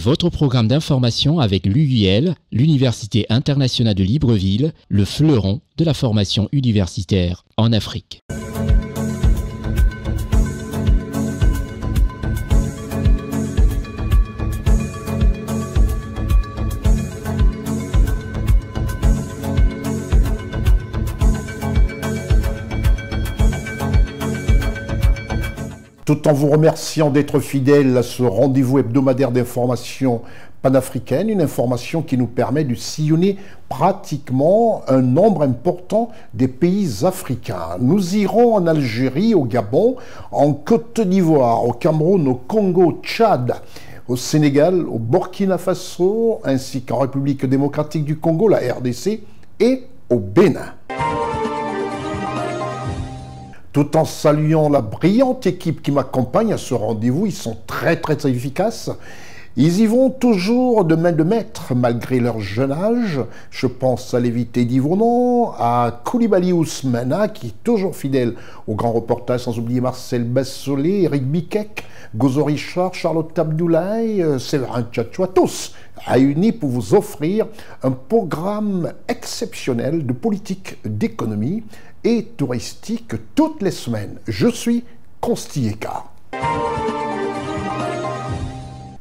Votre programme d'information avec l'UIL, l'Université internationale de Libreville, le fleuron de la formation universitaire en Afrique. Tout en vous remerciant d'être fidèles à ce rendez-vous hebdomadaire d'information panafricaine, une information qui nous permet de sillonner pratiquement un nombre important des pays africains. Nous irons en Algérie, au Gabon, en Côte d'Ivoire, au Cameroun, au Congo, au Tchad, au Sénégal, au Burkina Faso, ainsi qu'en République démocratique du Congo, la RDC, et au Bénin. Tout en saluant la brillante équipe qui m'accompagne à ce rendez-vous, ils sont très efficaces. Ils y vont toujours de main de maître malgré leur jeune âge. Je pense à l'évité d'Yvonon, à Koulibaly Ousmana qui est toujours fidèle au grand reportage, sans oublier Marcel Bassolé, Eric Bikek, Gozo Richard, Charlotte Abdoulaye, Séverin Tchatchoua, tous réunis pour vous offrir un programme exceptionnel de politique, d'économie et touristique toutes les semaines. Je suis Constilleka.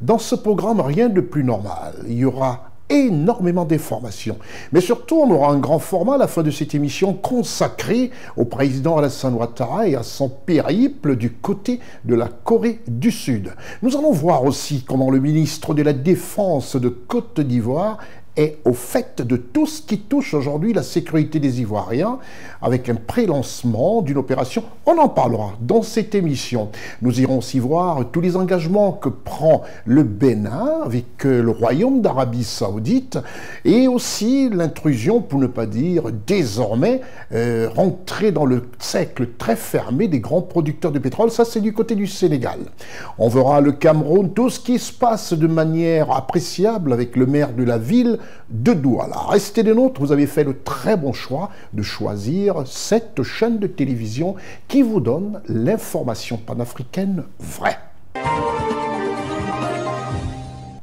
Dans ce programme, rien de plus normal. Il y aura énormément d'informations. Mais surtout, on aura un grand format à la fin de cette émission consacré au président Alassane Ouattara et à son périple du côté de la Corée du Sud. Nous allons voir aussi comment le ministre de la Défense de Côte d'Ivoire est au fait de tout ce qui touche aujourd'hui la sécurité des Ivoiriens, avec un pré-lancement d'une opération. On en parlera dans cette émission. Nous irons aussi voir tous les engagements que prend le Bénin avec le Royaume d'Arabie Saoudite, et aussi l'intrusion, pour ne pas dire désormais, rentrer dans le cercle très fermé des grands producteurs de pétrole. Ça, c'est du côté du Sénégal. On verra le Cameroun, tout ce qui se passe de manière appréciable avec le maire de la ville de Douala. Restez des nôtres, vous avez fait le très bon choix de choisir cette chaîne de télévision qui vous donne l'information panafricaine vraie.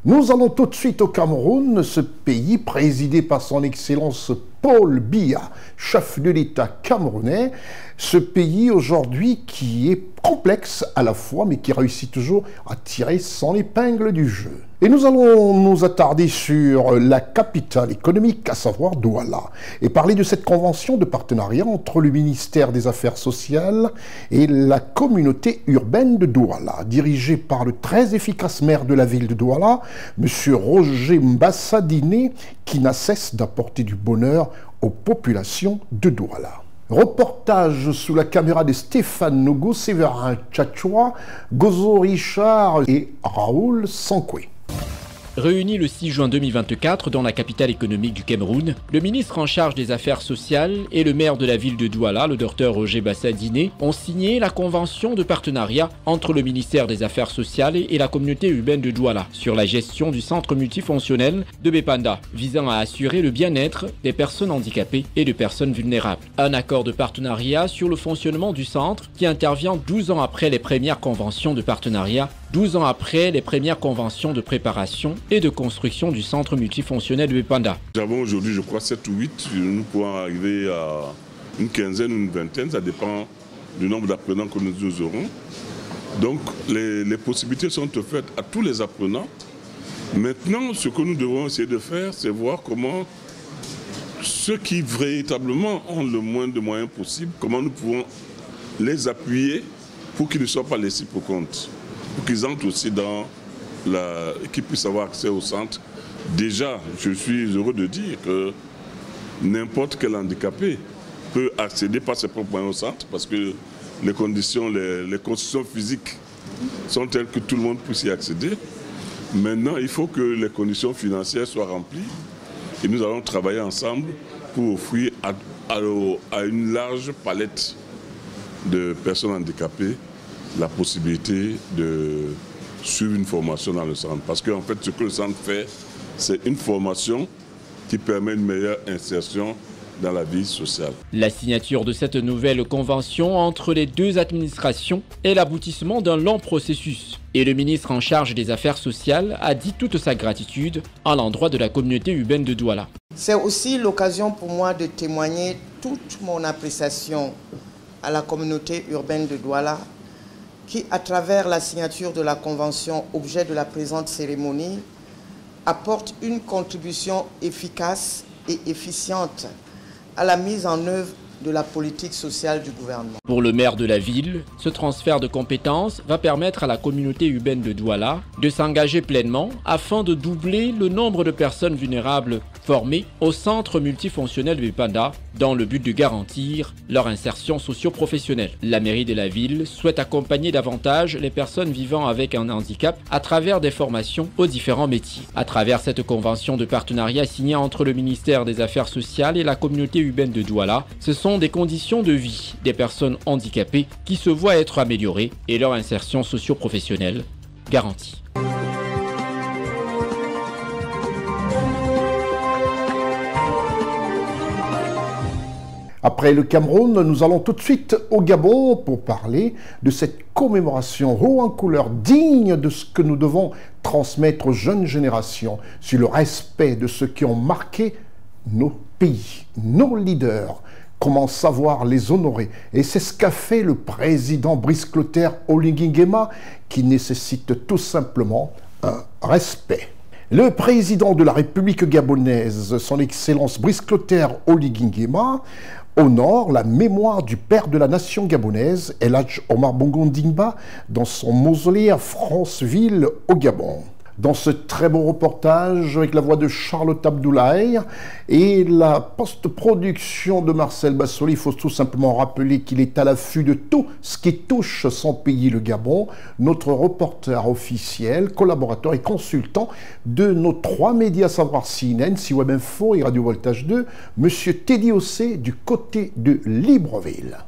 Nous allons tout de suite au Cameroun, ce pays présidé par son Excellence Paul Biya, chef de l'État camerounais. Ce pays aujourd'hui qui est complexe à la fois, mais qui réussit toujours à tirer son épingle du jeu. Et nous allons nous attarder sur la capitale économique, à savoir Douala, et parler de cette convention de partenariat entre le ministère des Affaires sociales et la communauté urbaine de Douala, dirigée par le très efficace maire de la ville de Douala, M. Roger Mbassadine, qui n'a cesse d'apporter du bonheur aux populations de Douala. Reportage sous la caméra de Stéphane Nogo, Séverin Tchatchoua, Gozo Richard et Raoul Sankoué. Réunis le 6 juin 2024 dans la capitale économique du Cameroun, le ministre en charge des Affaires sociales et le maire de la ville de Douala, le docteur Roger Mbassadine, ont signé la convention de partenariat entre le ministère des Affaires sociales et la communauté urbaine de Douala sur la gestion du centre multifonctionnel de Bépanda, visant à assurer le bien-être des personnes handicapées et de personnes vulnérables. Un accord de partenariat sur le fonctionnement du centre qui intervient 12 ans après les premières conventions de partenariat, 12 ans après les premières conventions de préparation et de construction du centre multifonctionnel de Bépanda. Nous avons aujourd'hui, je crois, 7 ou 8. Nous pouvons arriver à une quinzaine ou une vingtaine. Ça dépend du nombre d'apprenants que nous aurons. Donc, les possibilités sont offertes à tous les apprenants. Maintenant, ce que nous devons essayer de faire, c'est voir comment ceux qui véritablement ont le moins de moyens possible, comment nous pouvons les appuyer pour qu'ils ne soient pas laissés pour compte. Pour qu'ils entrent aussi dans qu'ils puissent avoir accès au centre. Déjà, je suis heureux de dire que n'importe quel handicapé peut accéder par ses propres moyens au centre parce que les conditions physiques sont telles que tout le monde puisse y accéder. Maintenant, il faut que les conditions financières soient remplies et nous allons travailler ensemble pour offrir à une large palette de personnes handicapées la possibilité de suivre une formation dans le centre. Parce qu'en fait, ce que le centre fait, c'est une formation qui permet une meilleure insertion dans la vie sociale. La signature de cette nouvelle convention entre les deux administrations est l'aboutissement d'un long processus. Et le ministre en charge des Affaires sociales a dit toute sa gratitude à l'endroit de la communauté urbaine de Douala. C'est aussi l'occasion pour moi de témoigner toute mon appréciation à la communauté urbaine de Douala qui, à travers la signature de la convention objet de la présente cérémonie, apporte une contribution efficace et efficiente à la mise en œuvre de la politique sociale du gouvernement. Pour le maire de la ville, ce transfert de compétences va permettre à la communauté urbaine de Douala de s'engager pleinement afin de doubler le nombre de personnes vulnérables formées au centre multifonctionnel de Panda dans le but de garantir leur insertion socio-professionnelle. La mairie de la ville souhaite accompagner davantage les personnes vivant avec un handicap à travers des formations aux différents métiers. À travers cette convention de partenariat signée entre le ministère des Affaires sociales et la communauté urbaine de Douala, ce sont des conditions de vie des personnes handicapées qui se voient être améliorées et leur insertion socio-professionnelle garantie. Après le Cameroun, nous allons tout de suite au Gabon pour parler de cette commémoration haut en couleur digne de ce que nous devons transmettre aux jeunes générations sur le respect de ceux qui ont marqué nos pays, nos leaders. Comment savoir les honorer? Et c'est ce qu'a fait le président Brice Clotaire Oligui Nguema qui nécessite tout simplement un respect. Le président de la République gabonaise, son Excellence Brice Clotaire Oligui Nguema, honore la mémoire du père de la nation gabonaise, El Hadj Omar Bongo Ondimba, dans son mausolée à Franceville au Gabon. Dans ce très beau reportage avec la voix de Charlotte Abdoulaye et la post-production de Marcel Bassoli, il faut tout simplement rappeler qu'il est à l'affût de tout ce qui touche son pays, le Gabon, notre reporter officiel, collaborateur et consultant de nos 3 médias, à savoir CNN, CWeb Info et Radio Voltage 2, Monsieur Teddy Ossé du côté de Libreville.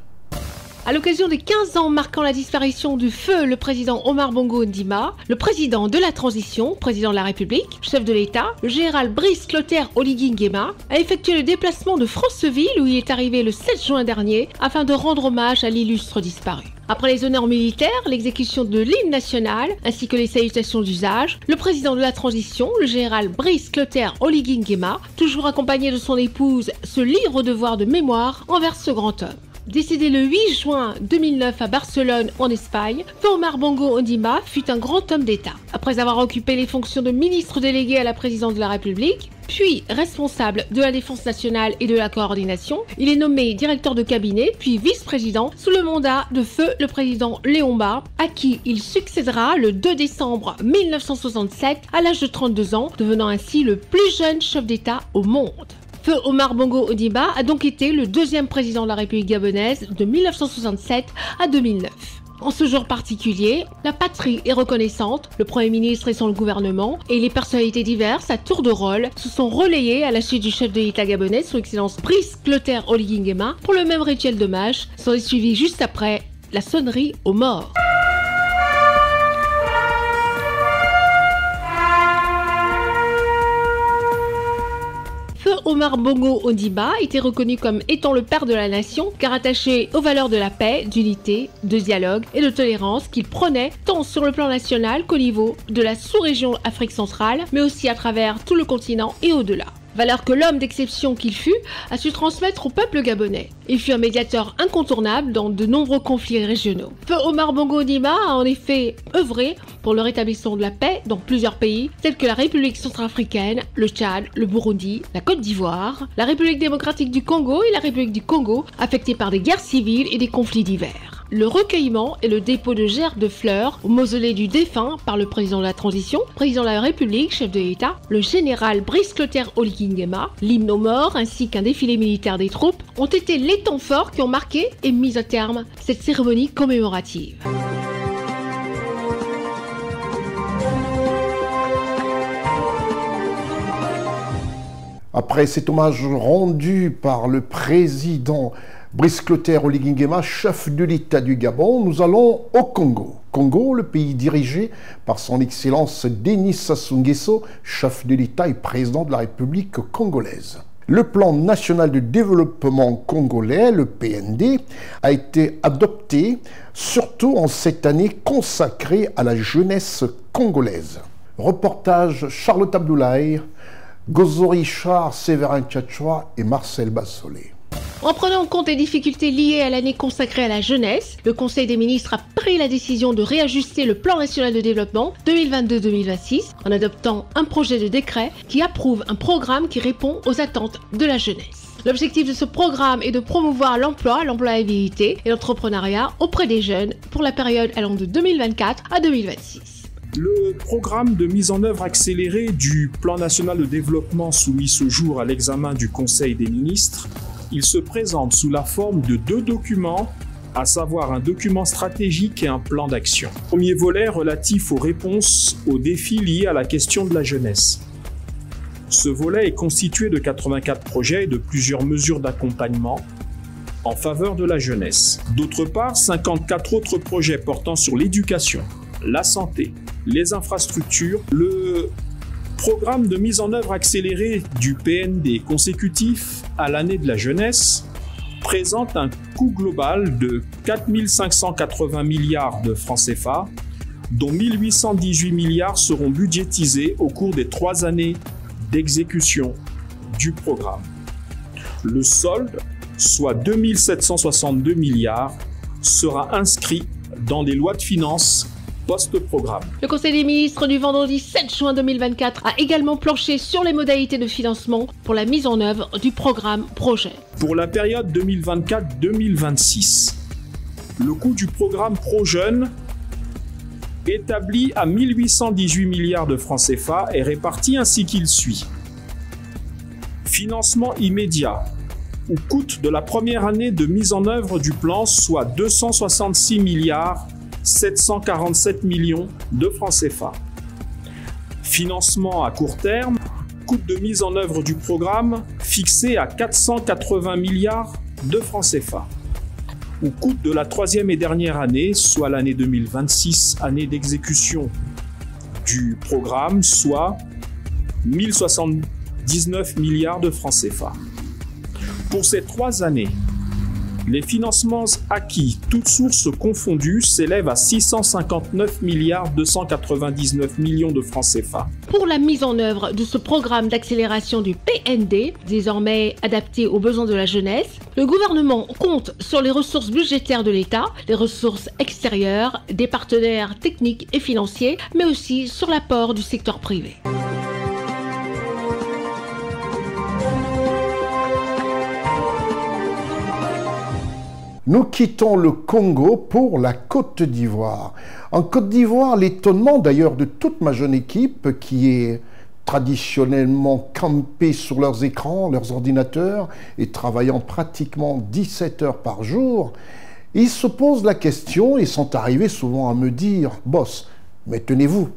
À l'occasion des 15 ans marquant la disparition du feu le président Omar Bongo Ondimba, le président de la transition, président de la République, chef de l'État, le général Brice Clotaire Oligui Nguema, a effectué le déplacement de Franceville où il est arrivé le 7 juin dernier afin de rendre hommage à l'illustre disparu. Après les honneurs militaires, l'exécution de l'hymne national ainsi que les salutations d'usage, le président de la transition, le général Brice Clotaire Oligui Nguema, toujours accompagné de son épouse, se livre au devoir de mémoire envers ce grand homme. Décédé le 8 juin 2009 à Barcelone, en Espagne, Omar Bongo Ondimba fut un grand homme d'État. Après avoir occupé les fonctions de ministre délégué à la présidence de la République, puis responsable de la défense nationale et de la coordination, il est nommé directeur de cabinet, puis vice-président sous le mandat de feu le président Léon Mba, à qui il succédera le 2 décembre 1967 à l'âge de 32 ans, devenant ainsi le plus jeune chef d'État au monde. Feu Omar Bongo Ondimba a donc été le 2e président de la République gabonaise de 1967 à 2009. En ce jour particulier, la patrie est reconnaissante, le Premier ministre et son gouvernement et les personnalités diverses à tour de rôle se sont relayées à la suite du chef de l'État gabonais, son Excellence Brice Clotaire Oligui Nguema, pour le même rituel d'hommage, sont suivis juste après la sonnerie aux morts. Omar Bongo Ondimba était reconnu comme étant le père de la nation, car attaché aux valeurs de la paix, d'unité, de dialogue et de tolérance qu'il prônait tant sur le plan national qu'au niveau de la sous-région Afrique centrale, mais aussi à travers tout le continent et au-delà. Valeur que l'homme d'exception qu'il fut a su transmettre au peuple gabonais. Il fut un médiateur incontournable dans de nombreux conflits régionaux. Feu Omar Bongo Ondimba a en effet œuvré pour le rétablissement de la paix dans plusieurs pays tels que la République centrafricaine, le Tchad, le Burundi, la Côte d'Ivoire, la République démocratique du Congo et la République du Congo, affectées par des guerres civiles et des conflits divers. Le recueillement et le dépôt de gerbes de fleurs au mausolée du défunt par le président de la transition, président de la République, chef de l'État, le général Brice Clotaire Oligui Nguema, l'hymne aux morts ainsi qu'un défilé militaire des troupes ont été les temps forts qui ont marqué et mis à terme cette cérémonie commémorative. Après cet hommage rendu par le président Brice Clotaire Oligui Nguema, chef de l'État du Gabon, nous allons au Congo. Congo, le pays dirigé par son Excellence Denis Sassou Nguesso, chef de l'État et président de la République congolaise. Le plan national de développement congolais, le PND, a été adopté, surtout en cette année consacrée à la jeunesse congolaise. Reportage Charlotte Abdoulaye, Gozo Richard, Séverin Tchatchoua et Marcel Bassolé. En prenant en compte les difficultés liées à l'année consacrée à la jeunesse, le Conseil des ministres a pris la décision de réajuster le plan national de développement 2022-2026 en adoptant un projet de décret qui approuve un programme qui répond aux attentes de la jeunesse. L'objectif de ce programme est de promouvoir l'emploi, l'employabilité et l'entrepreneuriat auprès des jeunes pour la période allant de 2024 à 2026. Le programme de mise en œuvre accélérée du plan national de développement soumis ce jour à l'examen du Conseil des ministres, il se présente sous la forme de 2 documents, à savoir un document stratégique et un plan d'action. Premier volet relatif aux réponses aux défis liés à la question de la jeunesse. Ce volet est constitué de 84 projets et de plusieurs mesures d'accompagnement en faveur de la jeunesse. D'autre part, 54 autres projets portant sur l'éducation, la santé, les infrastructures, le programme de mise en œuvre accélérée du PND consécutif à l'année de la jeunesse présente un coût global de 4 580 milliards de francs CFA, dont 1 818 milliards seront budgétisés au cours des 3 années d'exécution du programme. Le solde, soit 2 762 milliards, sera inscrit dans les lois de finances post-programme. Le Conseil des ministres du vendredi 7 juin 2024 a également planché sur les modalités de financement pour la mise en œuvre du programme projet. Pour la période 2024-2026, le coût du programme ProJeunes, établi à 1 818 milliards de francs CFA, est réparti ainsi qu'il suit. Financement immédiat, ou coût de la première année de mise en œuvre du plan, soit 266 milliards 747 millions de francs CFA. Financement à court terme, coût de mise en œuvre du programme fixé à 480 milliards de francs CFA. Au coût de la 3e et dernière année, soit l'année 2026, année d'exécution du programme, soit 1079 milliards de francs CFA. Pour ces 3 années, les financements acquis, toutes sources confondues, s'élèvent à 659 milliards 299 millions de francs CFA. Pour la mise en œuvre de ce programme d'accélération du PND, désormais adapté aux besoins de la jeunesse, le gouvernement compte sur les ressources budgétaires de l'État, les ressources extérieures, des partenaires techniques et financiers, mais aussi sur l'apport du secteur privé. Nous quittons le Congo pour la Côte d'Ivoire. En Côte d'Ivoire, l'étonnement d'ailleurs de toute ma jeune équipe qui est traditionnellement campée sur leurs écrans, leurs ordinateurs et travaillant pratiquement 17 heures par jour, ils se posent la question et sont arrivés souvent à me dire « Boss, mais tenez-vous,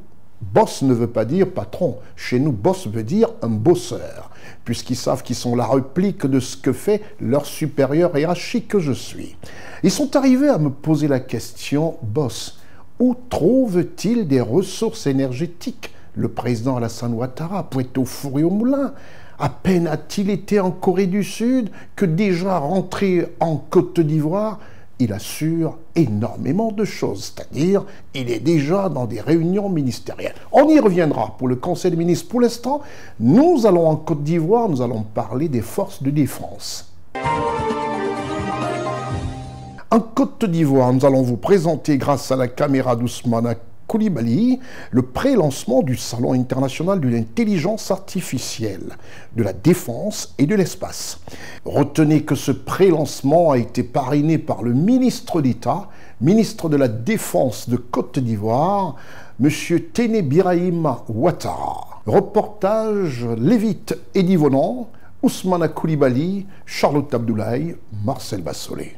boss ne veut pas dire patron. Chez nous, boss veut dire un bosseur, puisqu'ils savent qu'ils sont la réplique de ce que fait leur supérieur hiérarchique que je suis. Ils sont arrivés à me poser la question, boss, où trouve-t-il des ressources énergétiques? Le président Alassane Ouattara pour être au four et au moulin. À peine a-t-il été en Corée du Sud que déjà rentré en Côte d'Ivoire, il assure énormément de choses, c'est-à-dire il est déjà dans des réunions ministérielles. On y reviendra pour le Conseil des ministres. Pour l'instant, nous allons en Côte d'Ivoire, nous allons parler des forces de défense. En Côte d'Ivoire, nous allons vous présenter, grâce à la caméra d'Ousmane Koulibaly, le pré-lancement du Salon international de l'intelligence artificielle, de la défense et de l'espace. Retenez que ce pré-lancement a été parrainé par le ministre d'État, ministre de la Défense de Côte d'Ivoire, M. Téné Birahim Ouattara. Reportage Lévite Eddy Vonan, Ousmane Koulibaly, Charlotte Abdoulaye, Marcel Bassolé.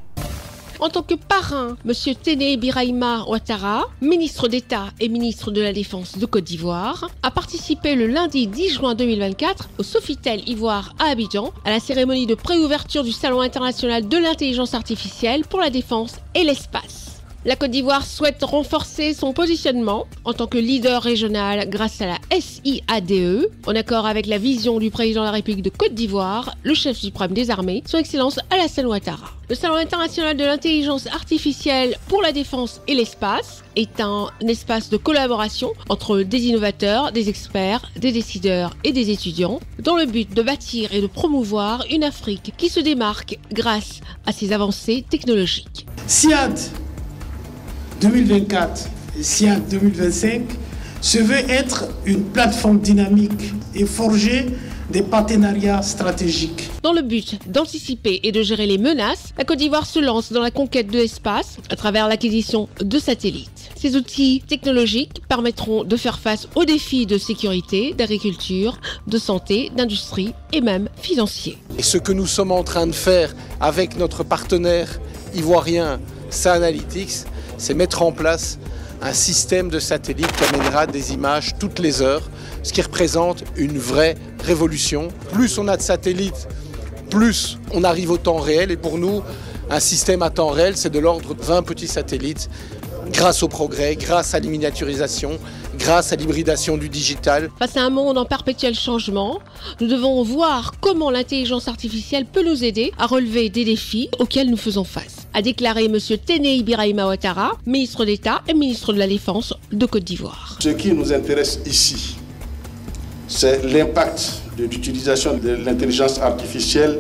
En tant que parrain, M. Téné Birahima Ouattara, ministre d'État et ministre de la Défense de Côte d'Ivoire, a participé le lundi 10 juin 2024 au Sofitel Ivoire à Abidjan, à la cérémonie de préouverture du Salon international de l'intelligence artificielle pour la défense et l'espace. La Côte d'Ivoire souhaite renforcer son positionnement en tant que leader régional grâce à la SIADE, en accord avec la vision du président de la République de Côte d'Ivoire, le chef suprême des armées, son Excellence Alassane Ouattara. Le Salon international de l'intelligence artificielle pour la défense et l'espace est un espace de collaboration entre des innovateurs, des experts, des décideurs et des étudiants, dans le but de bâtir et de promouvoir une Afrique qui se démarque grâce à ses avancées technologiques. SIAD 2024 et SIAD 2025 se veut être une plateforme dynamique et forger des partenariats stratégiques. Dans le but d'anticiper et de gérer les menaces, la Côte d'Ivoire se lance dans la conquête de l'espace à travers l'acquisition de satellites. Ces outils technologiques permettront de faire face aux défis de sécurité, d'agriculture, de santé, d'industrie et même financiers. Et ce que nous sommes en train de faire avec notre partenaire ivoirien SAAnalytics, c'est mettre en place un système de satellites qui amènera des images toutes les heures, ce qui représente une vraie révolution. Plus on a de satellites, plus on arrive au temps réel. Et pour nous, un système à temps réel, c'est de l'ordre de 20 petits satellites. Grâce au progrès, grâce à la miniaturisation, grâce à l'hybridation du digital. Face à un monde en perpétuel changement, nous devons voir comment l'intelligence artificielle peut nous aider à relever des défis auxquels nous faisons face, a déclaré M. Téné Birahima Ouattara, ministre d'État et ministre de la Défense de Côte d'Ivoire. Ce qui nous intéresse ici, c'est l'impact de l'utilisation de l'intelligence artificielle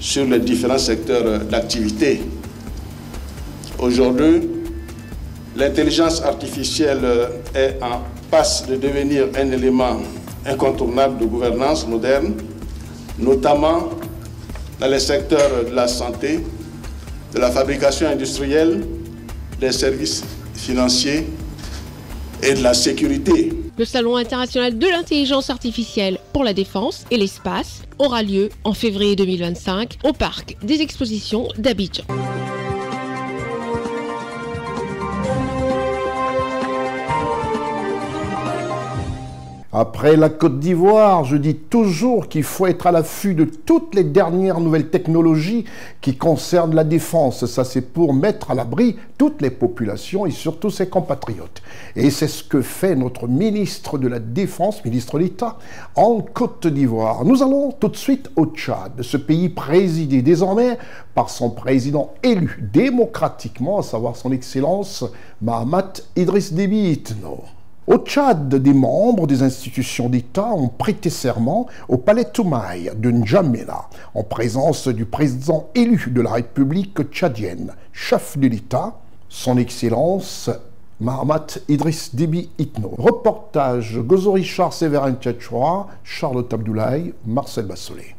sur les différents secteurs d'activité. Aujourd'hui, l'intelligence artificielle est en passe de devenir un élément incontournable de gouvernance moderne, notamment dans les secteurs de la santé, de la fabrication industrielle, des services financiers et de la sécurité. Le Salon international de l'intelligence artificielle pour la défense et l'espace aura lieu en février 2025 au parc des expositions d'Abidjan. Après la Côte d'Ivoire, je dis toujours qu'il faut être à l'affût de toutes les dernières nouvelles technologies qui concernent la défense. Ça, c'est pour mettre à l'abri toutes les populations et surtout ses compatriotes. Et c'est ce que fait notre ministre de la Défense, ministre d'État, en Côte d'Ivoire. Nous allons tout de suite au Tchad, ce pays présidé désormais par son président élu démocratiquement, à savoir son Excellence Mahamat Idriss Déby Itno. Au Tchad, des membres des institutions d'État ont prêté serment au palais Toumaï de N'Djamena, en présence du président élu de la République tchadienne, chef de l'État, son Excellence Mahamat Idriss Déby Itno. Reportage Gozo Richard Séverin Tchatchoua, Charlotte Abdoulaye, Marcel Bassolé.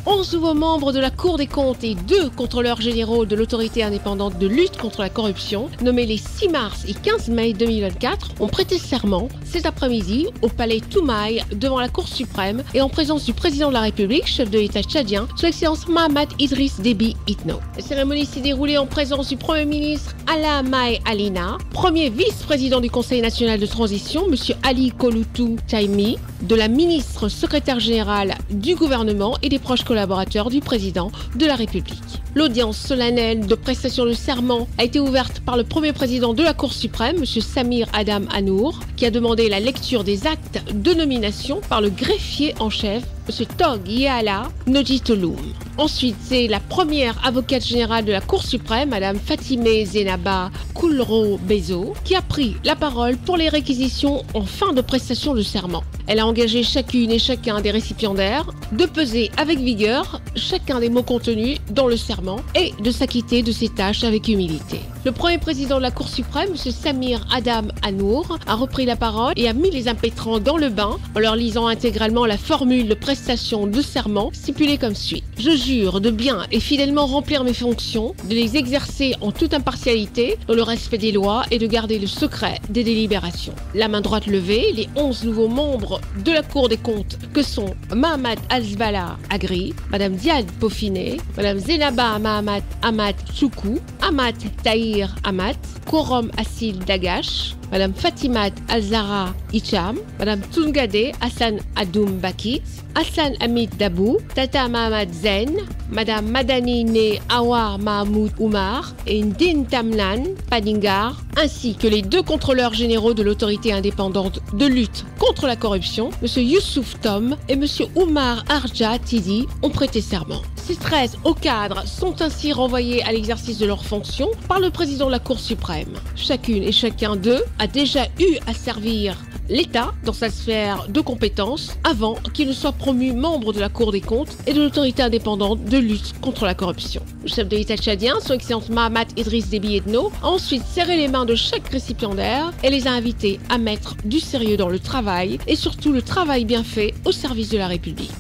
11 nouveaux membres de la Cour des comptes et 2 contrôleurs généraux de l'autorité indépendante de lutte contre la corruption, nommés les 6 mars et 15 mai 2024, ont prêté serment cet après-midi au palais Toumaï devant la Cour suprême et en présence du président de la République, chef de l'État tchadien, son Excellence Mahamat Idriss Déby Itno. La cérémonie s'est déroulée en présence du Premier ministre Alla Mai Alina, premier vice-président du Conseil national de transition, M. Ali Kouloutou Taimi, de la ministre secrétaire générale du gouvernement et des proches collaborateurs du président de la République. L'audience solennelle de prestation de serment a été ouverte par le premier président de la Cour suprême, M. Samir Adam Hanour, qui a demandé la lecture des actes de nomination par le greffier en chef, M. Tog Yehala Nodjitoloum. Ensuite, c'est la première avocate générale de la Cour suprême, Mme Fatimé Zenaba Koulro Bezo, qui a pris la parole pour les réquisitions en fin de prestation de serment. Elle a engagé chacune et chacun des récipiendaires de peser avec vigueur chacun des mots contenus dans le serment et de s'acquitter de ses tâches avec humilité. Le premier président de la Cour suprême, M. Samir Adam Hanour, a repris la parole et a mis les impétrants dans le bain en leur lisant intégralement la formule de prestation de serment stipulée comme suit. Je jure de bien et fidèlement remplir mes fonctions, de les exercer en toute impartialité, dans le respect des lois et de garder le secret des délibérations. La main droite levée, les 11 nouveaux membres de la Cour des comptes que sont Mahamat Alzbala Agri, Mme Diad Pofiné, Mme Zenaba Mahamat Ahmad Soukou, Ahmad Tahir Ahmad, Korom Assil Dagash, Madame Fatimat Alzara Hicham, Madame Tungade Hassan Adoum Bakit, Hassan Hamid Dabou, Tata Mahamad Zen, Madame Madani Ne Awar Mahmoud Oumar et Ndine Tamlan Padingar, ainsi que les deux contrôleurs généraux de l'autorité indépendante de lutte contre la corruption, M. Youssouf Tom et M. Oumar Arja Tidi, ont prêté serment. Ces 13 hauts cadres sont ainsi renvoyés à l'exercice de leurs fonctions par le président de la Cour suprême. Chacune et chacun d'eux a déjà eu à servir l'État dans sa sphère de compétences avant qu'il ne soit promu membre de la Cour des comptes et de l'autorité indépendante de lutte contre la corruption. Le chef de l'État tchadien, son Excellence Mahamat Idriss Déby Itno, a ensuite serré les mains de chaque récipiendaire et les a invités à mettre du sérieux dans le travail et surtout le travail bien fait au service de la République.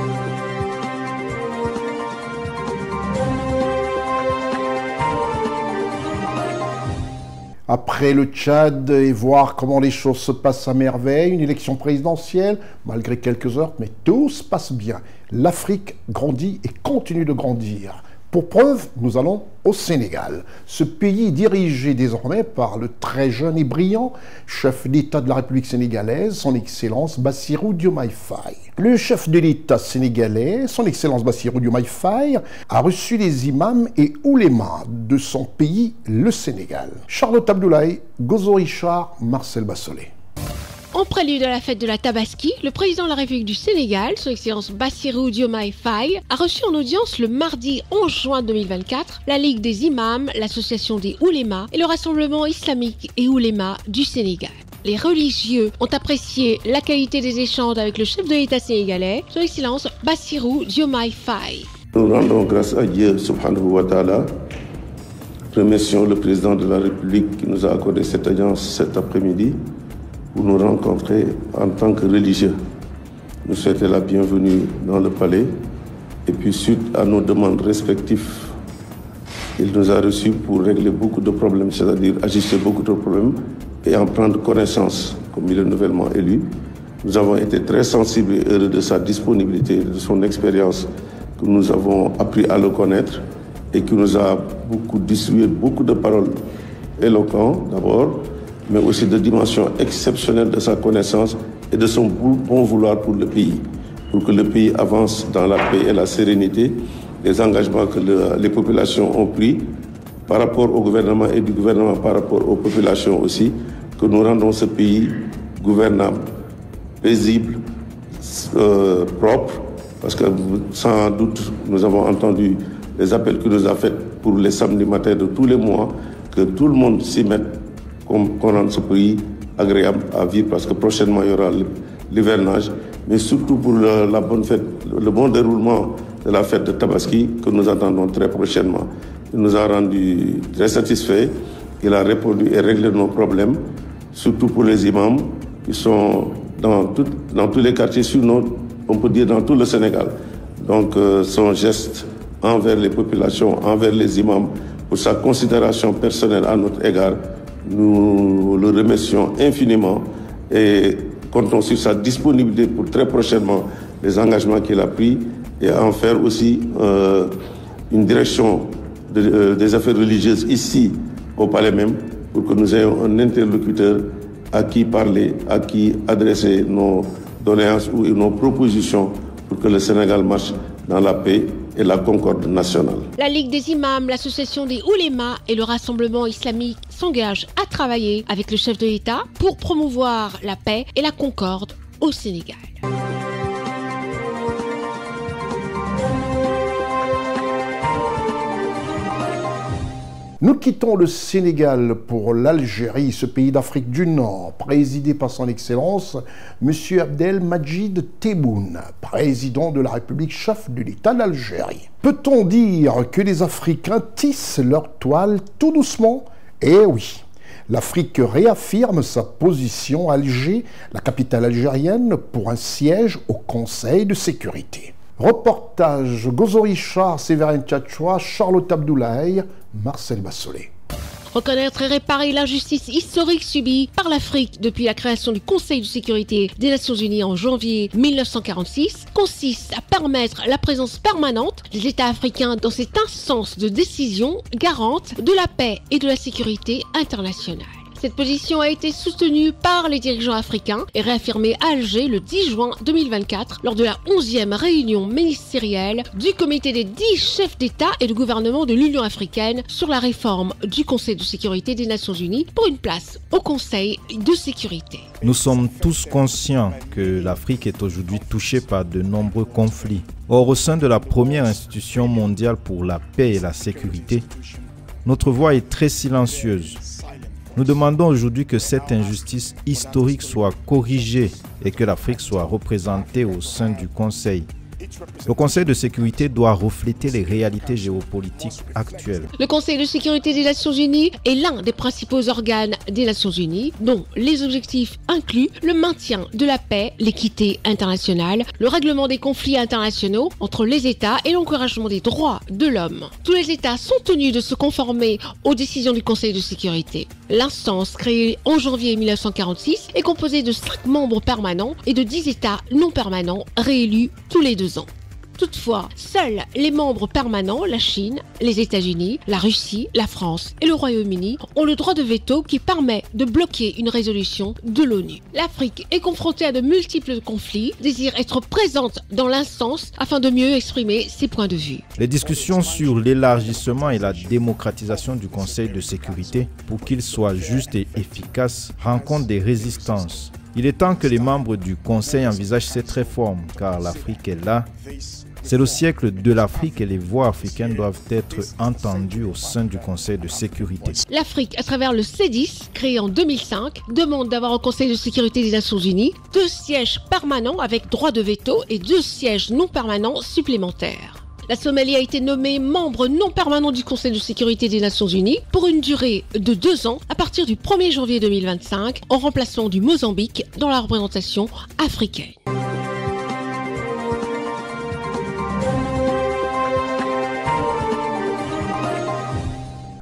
Après le Tchad et voir comment les choses se passent à merveille, une élection présidentielle, malgré quelques heures, mais tout se passe bien. L'Afrique grandit et continue de grandir. Pour preuve, nous allons au Sénégal. Ce pays dirigé désormais par le très jeune et brillant chef d'État de la République sénégalaise, son Excellence Bassirou Diomaye Faye. Le chef de l'État sénégalais, son Excellence Bassirou Diomaye Faye, a reçu les imams et oulémas de son pays, le Sénégal. Charlotte Abdoulaye, Gozo Richard, Marcel Bassolé. En prélude à la fête de la Tabaski, le président de la République du Sénégal, son Excellence Bassirou Diomaye Faye, a reçu en audience le mardi 11 juin 2024 la Ligue des imams, l'association des oulémas et le Rassemblement islamique et oulémas du Sénégal. Les religieux ont apprécié la qualité des échanges avec le chef de l'État sénégalais, son Excellence Bassirou Diomaye Faye. Nous rendons grâce à Dieu, subhanahu wa ta'ala. Remercions le président de la République qui nous a accordé cette audience cet après-midi pour nous rencontrer en tant que religieux. Nous souhaitons la bienvenue dans le palais et puis suite à nos demandes respectives, il nous a reçus pour régler beaucoup de problèmes, c'est-à-dire ajuster beaucoup de problèmes et en prendre connaissance comme il est nouvellement élu. Nous avons été très sensibles et heureux de sa disponibilité, de son expérience que nous avons appris à le connaître et qui nous a beaucoup distribué beaucoup de paroles éloquentes d'abord, mais aussi de dimension exceptionnelle de sa connaissance et de son bon vouloir pour le pays, pour que le pays avance dans la paix et la sérénité, les engagements que les populations ont pris par rapport au gouvernement et du gouvernement par rapport aux populations aussi, que nous rendons ce pays gouvernable, paisible, propre, parce que sans doute nous avons entendu les appels qu'il nous a faits pour les samedis matins de tous les mois, que tout le monde s'y mette, qu'on rende ce pays agréable à vivre parce que prochainement il y aura l'hivernage, mais surtout pour la bonne fête, le bon déroulement de la fête de Tabaski que nous attendons très prochainement. Il nous a rendu très satisfaits, il a répondu et réglé nos problèmes, surtout pour les imams qui sont dans tous les quartiers, on peut dire dans tout le Sénégal. Donc son geste envers les populations, envers les imams, pour sa considération personnelle à notre égard, nous le remercions infiniment et comptons sur sa disponibilité pour très prochainement les engagements qu'il a pris et en faire aussi une direction des affaires religieuses ici au Palais même pour que nous ayons un interlocuteur à qui parler, à qui adresser nos doléances ou nos propositions pour que le Sénégal marche dans la paix et la concorde nationale. La Ligue des imams, l'association des oulémas et le Rassemblement islamique s'engagent à travailler avec le chef de l'État pour promouvoir la paix et la concorde au Sénégal. Nous quittons le Sénégal pour l'Algérie, ce pays d'Afrique du Nord, présidé par son Excellence M. Abdelmadjid Tebboune, président de la République, chef de l'État d'Algérie. Peut-on dire que les Africains tissent leur toile tout doucement? Eh oui, l'Afrique réaffirme sa position à Alger, la capitale algérienne, pour un siège au Conseil de sécurité. Reportage Gozo Richard, Séverin Tchatchoua, Charlotte Abdoulaye, Marcel Bassolé. Reconnaître et réparer l'injustice historique subie par l'Afrique depuis la création du Conseil de sécurité des Nations Unies en janvier 1946 consiste à permettre la présence permanente des États africains dans cette instance de décision garante de la paix et de la sécurité internationale. Cette position a été soutenue par les dirigeants africains et réaffirmée à Alger le 10 juin 2024 lors de la 11e réunion ministérielle du comité des 10 chefs d'État et de gouvernement de l'Union africaine sur la réforme du Conseil de sécurité des Nations Unies pour une place au Conseil de sécurité. Nous sommes tous conscients que l'Afrique est aujourd'hui touchée par de nombreux conflits. Or, au sein de la première institution mondiale pour la paix et la sécurité, notre voix est très silencieuse. Nous demandons aujourd'hui que cette injustice historique soit corrigée et que l'Afrique soit représentée au sein du Conseil. Le Conseil de sécurité doit refléter les réalités géopolitiques actuelles. Le Conseil de sécurité des Nations Unies est l'un des principaux organes des Nations Unies, dont les objectifs incluent le maintien de la paix, l'équité internationale, le règlement des conflits internationaux entre les États et l'encouragement des droits de l'homme. Tous les États sont tenus de se conformer aux décisions du Conseil de sécurité. L'instance, créée en janvier 1946, est composée de 5 membres permanents et de 10 États non permanents réélus tous les 2 ans. Toutefois, seuls les membres permanents, la Chine, les États-Unis, la Russie, la France et le Royaume-Uni, ont le droit de veto qui permet de bloquer une résolution de l'ONU. L'Afrique est confrontée à de multiples conflits, désire être présente dans l'instance afin de mieux exprimer ses points de vue. Les discussions sur l'élargissement et la démocratisation du Conseil de sécurité, pour qu'il soit juste et efficace, rencontrent des résistances. Il est temps que les membres du Conseil envisagent cette réforme, car l'Afrique est là. C'est le siècle de l'Afrique et les voix africaines doivent être entendues au sein du Conseil de sécurité. L'Afrique, à travers le C10, créé en 2005, demande d'avoir au Conseil de sécurité des Nations Unies 2 sièges permanents avec droit de veto et 2 sièges non permanents supplémentaires. La Somalie a été nommée membre non permanent du Conseil de sécurité des Nations Unies pour une durée de 2 ans à partir du 1er janvier 2025 en remplacement du Mozambique dans la représentation africaine.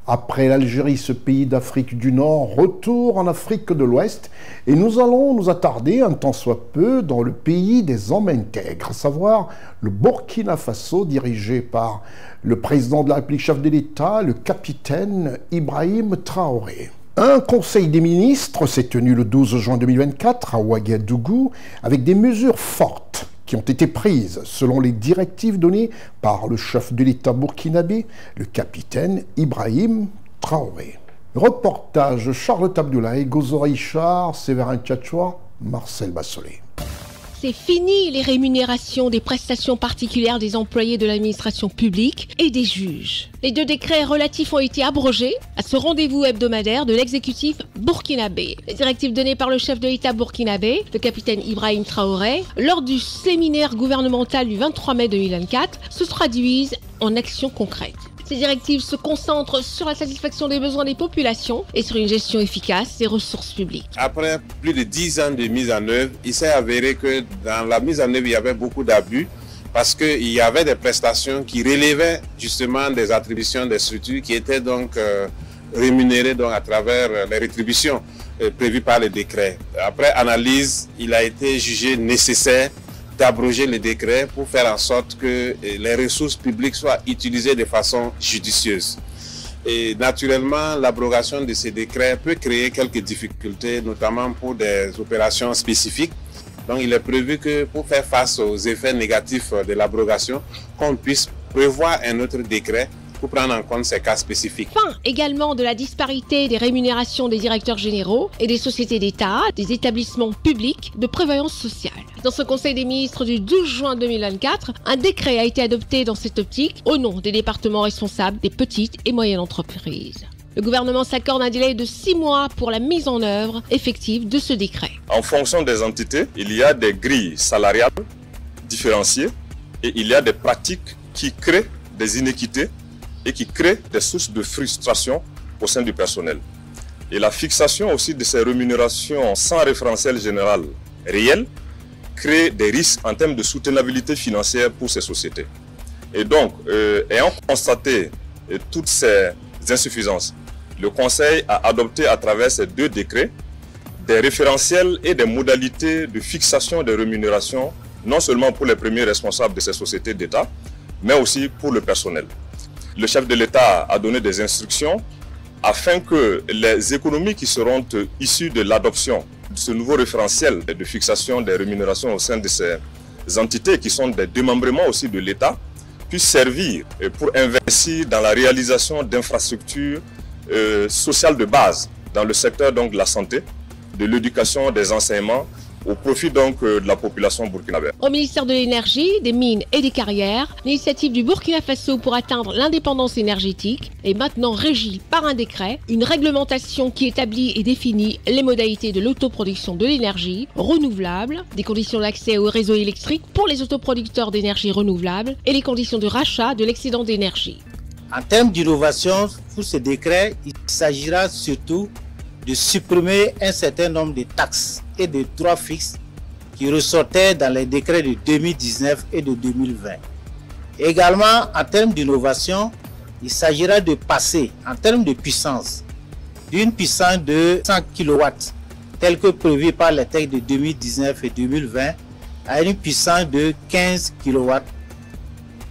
Après l'Algérie, ce pays d'Afrique du Nord, retour en Afrique de l'Ouest et nous allons nous attarder un tant soit peu dans le pays des hommes intègres, à savoir le Burkina Faso dirigé par le président de la République, chef de l'État, le capitaine Ibrahim Traoré. Un conseil des ministres s'est tenu le 12 juin 2024 à Ouagadougou avec des mesures fortes qui ont été prises selon les directives données par le chef de l'État burkinabé, le capitaine Ibrahim Traoré. Reportage Charlotte Abdoulaye, Gozo Richard, Séverin Tchatchoua, Marcel Bassolé. C'est fini les rémunérations des prestations particulières des employés de l'administration publique et des juges. Les 2 décrets relatifs ont été abrogés à ce rendez-vous hebdomadaire de l'exécutif burkinabé. Les directives données par le chef de l'État burkinabé, le capitaine Ibrahim Traoré, lors du séminaire gouvernemental du 23 mai 2024, se traduisent en actions concrètes. Ces directives se concentrent sur la satisfaction des besoins des populations et sur une gestion efficace des ressources publiques. Après plus de 10 ans de mise en œuvre, il s'est avéré que dans la mise en œuvre, il y avait beaucoup d'abus parce qu'il y avait des prestations qui relevaient justement des attributions des structures qui étaient donc rémunérées donc, à travers les rétributions prévues par les décrets. Après analyse, il a été jugé nécessaire d'abroger les décrets pour faire en sorte que les ressources publiques soient utilisées de façon judicieuse. Et naturellement, l'abrogation de ces décrets peut créer quelques difficultés, notamment pour des opérations spécifiques. Donc il est prévu que pour faire face aux effets négatifs de l'abrogation, qu'on puisse prévoir un autre décret pour prendre en compte ces cas spécifiques. Fin également de la disparité des rémunérations des directeurs généraux et des sociétés d'État, des établissements publics de prévoyance sociale. Dans ce Conseil des ministres du 12 juin 2024, un décret a été adopté dans cette optique au nom des départements responsables des petites et moyennes entreprises. Le gouvernement s'accorde un délai de 6 mois pour la mise en œuvre effective de ce décret. En fonction des entités, il y a des grilles salariales différenciées et il y a des pratiques qui créent des inéquités et qui crée des sources de frustration au sein du personnel. Et la fixation aussi de ces rémunérations sans référentiel général réel crée des risques en termes de soutenabilité financière pour ces sociétés. Et donc, ayant constaté toutes ces insuffisances, le Conseil a adopté à travers ces 2 décrets des référentiels et des modalités de fixation des rémunérations, non seulement pour les premiers responsables de ces sociétés d'État, mais aussi pour le personnel. Le chef de l'État a donné des instructions afin que les économies qui seront issues de l'adoption de ce nouveau référentiel de fixation des rémunérations au sein de ces entités qui sont des démembrements aussi de l'État puissent servir pour investir dans la réalisation d'infrastructures sociales de base dans le secteur donc, de la santé, de l'éducation, des enseignements, au profit donc de la population burkinabé. Au ministère de l'Énergie, des Mines et des Carrières, l'initiative du Burkina Faso pour atteindre l'indépendance énergétique est maintenant régie par un décret, une réglementation qui établit et définit les modalités de l'autoproduction de l'énergie renouvelable, des conditions d'accès au réseau électrique pour les autoproducteurs d'énergie renouvelable et les conditions de rachat de l'excédent d'énergie. En termes d'innovation, pour ce décret, il s'agira surtout de supprimer un certain nombre de taxes et de droits fixes qui ressortaient dans les décrets de 2019 et de 2020. Également, en termes d'innovation, il s'agira de passer, en termes de puissance, d'une puissance de 100 kW, telle que prévue par les textes de 2019 et 2020, à une puissance de 15 kW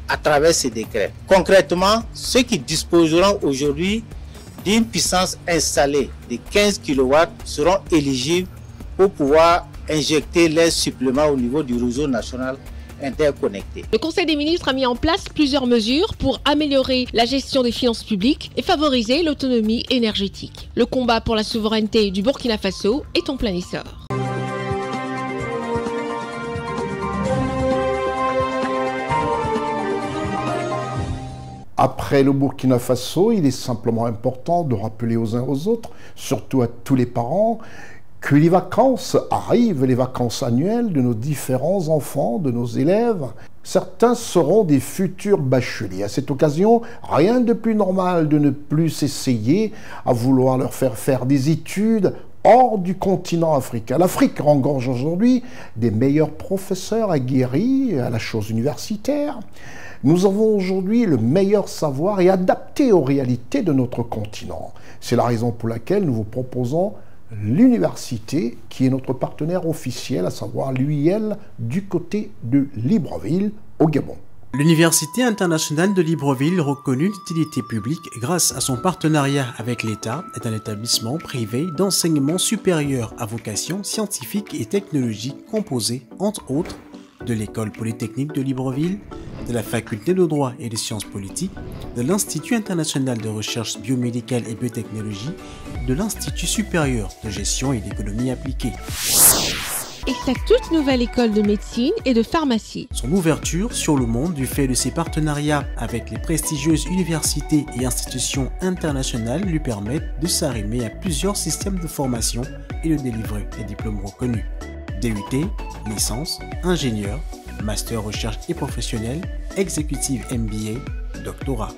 à travers ces décrets. Concrètement, ceux qui disposeront aujourd'hui d'une puissance installée de 15 kW seront éligibles pour pouvoir injecter les suppléments au niveau du réseau national interconnecté. Le Conseil des ministres a mis en place plusieurs mesures pour améliorer la gestion des finances publiques et favoriser l'autonomie énergétique. Le combat pour la souveraineté du Burkina Faso est en plein essor. Après le Burkina Faso, il est simplement important de rappeler aux uns aux autres, surtout à tous les parents, que les vacances arrivent, les vacances annuelles de nos différents enfants, de nos élèves. Certains seront des futurs bacheliers. À cette occasion, rien de plus normal de ne plus s'essayer à vouloir leur faire faire des études hors du continent africain. L'Afrique regorge aujourd'hui des meilleurs professeurs aguerris à la chose universitaire. Nous avons aujourd'hui le meilleur savoir et adapté aux réalités de notre continent. C'est la raison pour laquelle nous vous proposons l'université qui est notre partenaire officiel, à savoir l'UIL du côté de Libreville au Gabon. L'Université internationale de Libreville, reconnue d'utilité publique grâce à son partenariat avec l'État, est un établissement privé d'enseignement supérieur à vocation scientifique et technologique composé, entre autres, de l'École polytechnique de Libreville, de la Faculté de droit et des sciences politiques, de l'Institut international de recherche biomédicale et biotechnologie, de l'Institut supérieur de gestion et d'économie appliquée. Et sa toute nouvelle école de médecine et de pharmacie. Son ouverture sur le monde du fait de ses partenariats avec les prestigieuses universités et institutions internationales lui permettent de s'arrimer à plusieurs systèmes de formation et de délivrer des diplômes reconnus. DUT, licence, ingénieur, master recherche et professionnel, exécutive MBA, doctorat.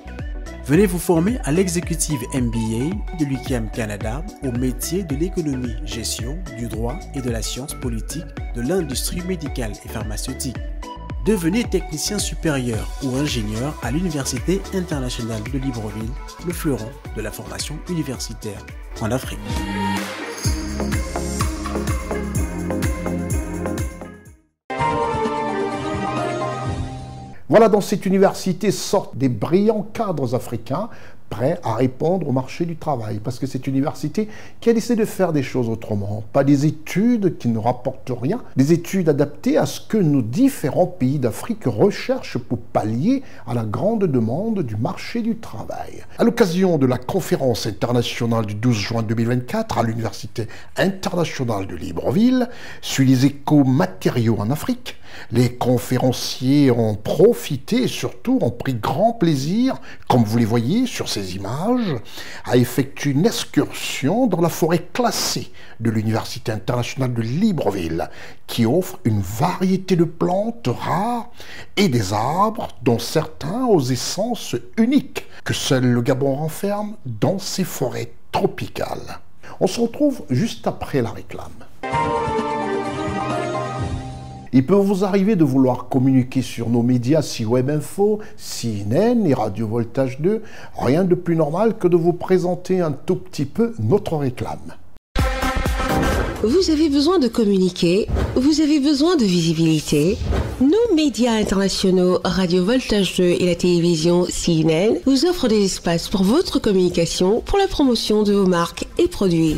Venez vous former à l'exécutive MBA de l'UQAM Canada au métier de l'économie, gestion, du droit et de la science politique de l'industrie médicale et pharmaceutique. Devenez technicien supérieur ou ingénieur à l'Université internationale de Libreville, le fleuron de la formation universitaire en Afrique. Voilà, dans cette université sortent des brillants cadres africains prêts à répondre au marché du travail. Parce que c'est une université qui a décidé de faire des choses autrement. Pas des études qui ne rapportent rien, des études adaptées à ce que nos différents pays d'Afrique recherchent pour pallier à la grande demande du marché du travail. À l'occasion de la conférence internationale du 12 juin 2024 à l'Université internationale de Libreville sur les écomatériaux en Afrique, les conférenciers ont profité et surtout ont pris grand plaisir, comme vous les voyez sur ces images, à effectuer une excursion dans la forêt classée de l'Université internationale de Libreville, qui offre une variété de plantes rares et des arbres dont certains aux essences uniques que seul le Gabon renferme dans ses forêts tropicales. On se retrouve juste après la réclame. Il peut vous arriver de vouloir communiquer sur nos médias CIWeb Info, CNN et Radio Voltage 2. Rien de plus normal que de vous présenter un tout petit peu notre réclame. Vous avez besoin de communiquer, vous avez besoin de visibilité. Nos médias internationaux, Radio Voltage 2 et la télévision CNN vous offrent des espaces pour votre communication, pour la promotion de vos marques et produits.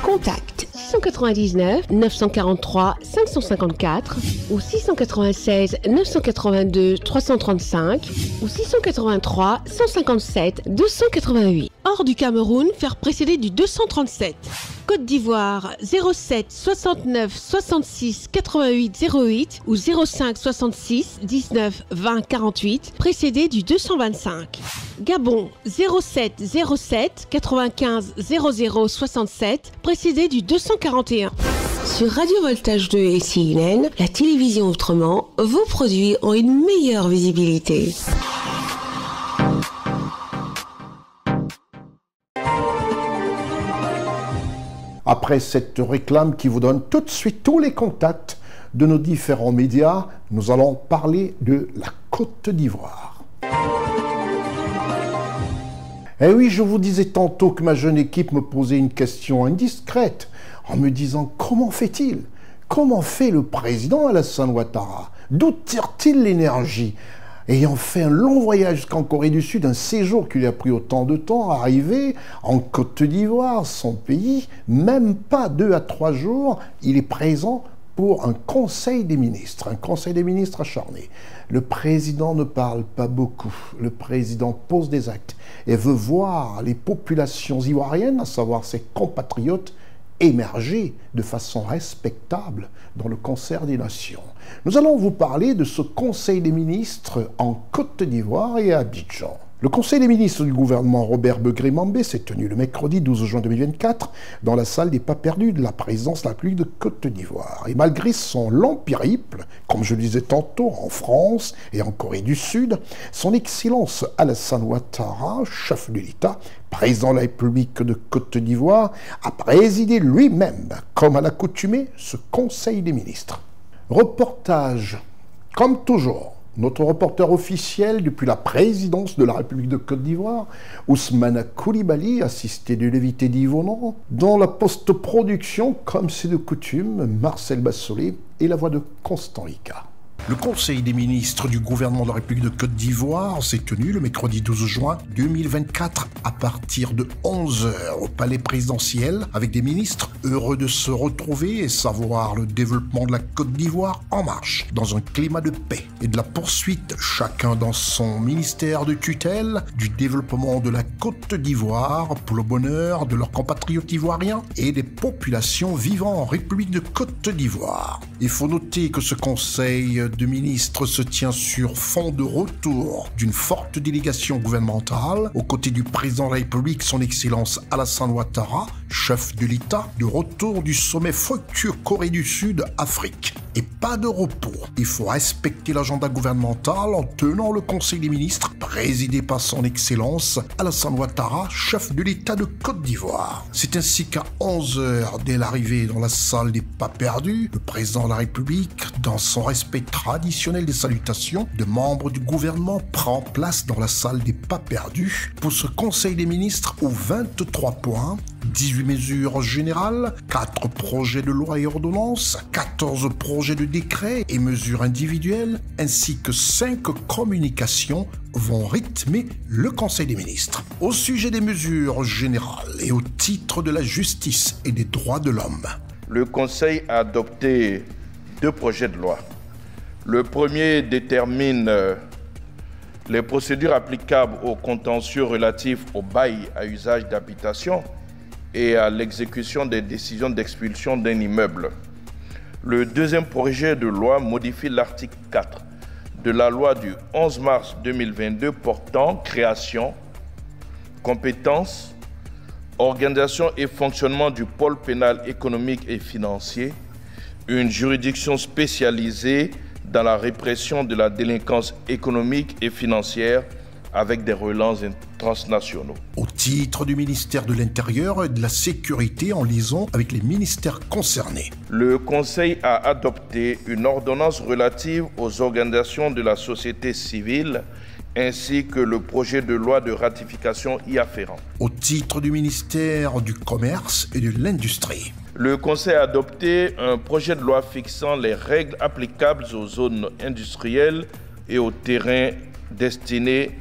Contact 699 943 554 ou 696 982 335 ou 683 157 288. Hors du Cameroun, faire précéder du 237. Côte d'Ivoire 07 69 66 88 08 ou 05 66 19 20 48 précédé du 225. Gabon 07 07 95 00 67 précédé du 241. Sur Radio Voltage 2 et CNN, la télévision autrement, vos produits ont une meilleure visibilité. Après cette réclame qui vous donne tout de suite tous les contacts de nos différents médias, nous allons parler de la Côte d'Ivoire. Eh oui, je vous disais tantôt que ma jeune équipe me posait une question indiscrète en me disant comment fait-il? Comment fait le président Alassane Ouattara? D'où tire-t-il l'énergie? Ayant fait un long voyage jusqu'en Corée du Sud, un séjour qui lui a pris autant de temps, arrivé en Côte d'Ivoire, son pays, même pas 2 à 3 jours, il est présent pour un conseil des ministres acharné. Le président ne parle pas beaucoup, le président pose des actes et veut voir les populations ivoiriennes, à savoir ses compatriotes, émerger de façon respectable dans le concert des nations. Nous allons vous parler de ce Conseil des ministres en Côte d'Ivoire et à Abidjan. Le Conseil des ministres du gouvernement Robert Begré-Mambé s'est tenu le mercredi 12 juin 2024 dans la salle des pas perdus de la présidence de la République de Côte d'Ivoire. Et malgré son long périple, comme je le disais tantôt, en France et en Corée du Sud, son Excellence Alassane Ouattara, chef de l'État, président de la République de Côte d'Ivoire, a présidé lui-même, comme à l'accoutumée, ce Conseil des ministres. Reportage, comme toujours, notre reporter officiel depuis la présidence de la République de Côte d'Ivoire, Ousmane Koulibaly, assisté de Lévité Divonon, dans la post-production, comme c'est de coutume, Marcel Bassolé et la voix de Constant Rica. Le Conseil des ministres du gouvernement de la République de Côte d'Ivoire s'est tenu le mercredi 12 juin 2024 à partir de 11h au palais présidentiel avec des ministres heureux de se retrouver et savoir le développement de la Côte d'Ivoire en marche dans un climat de paix et de la poursuite, chacun dans son ministère de tutelle, du développement de la Côte d'Ivoire pour le bonheur de leurs compatriotes ivoiriens et des populations vivant en République de Côte d'Ivoire. Il faut noter que ce Conseil de ministres se tient sur fond de retour d'une forte délégation gouvernementale aux côtés du président de la République, son Excellence Alassane Ouattara, chef de l'État, de retour du sommet fructueux Corée du Sud-Afrique. Et pas de repos. Il faut respecter l'agenda gouvernemental en tenant le Conseil des ministres, présidé par son Excellence Alassane Ouattara, chef de l'État de Côte d'Ivoire. C'est ainsi qu'à 11h, dès l'arrivée dans la salle des pas perdus, le président de la République, dans son respect traditionnel des salutations de membres du gouvernement, prend place dans la salle des pas perdus pour ce Conseil des ministres aux 23 points, 18 mesures générales, 4 projets de loi et ordonnances, 14 projets de décrets et mesures individuelles, ainsi que 5 communications vont rythmer le Conseil des ministres. Au sujet des mesures générales et au titre de la justice et des droits de l'homme, le Conseil a adopté 2 projets de loi. Le premier détermine les procédures applicables aux contentieux relatifs au bail à usage d'habitation et à l'exécution des décisions d'expulsion d'un immeuble. Le deuxième projet de loi modifie l'article 4 de la loi du 11 mars 2022 portant création, compétences, organisation et fonctionnement du pôle pénal économique et financier, une juridiction spécialisée dans la répression de la délinquance économique et financière avec des relents transnationaux. Au titre du ministère de l'Intérieur et de la Sécurité en liaison avec les ministères concernés. Le Conseil a adopté une ordonnance relative aux organisations de la société civile ainsi que le projet de loi de ratification y afférent. Au titre du ministère du Commerce et de l'Industrie. Le Conseil a adopté un projet de loi fixant les règles applicables aux zones industrielles et aux terrains destinés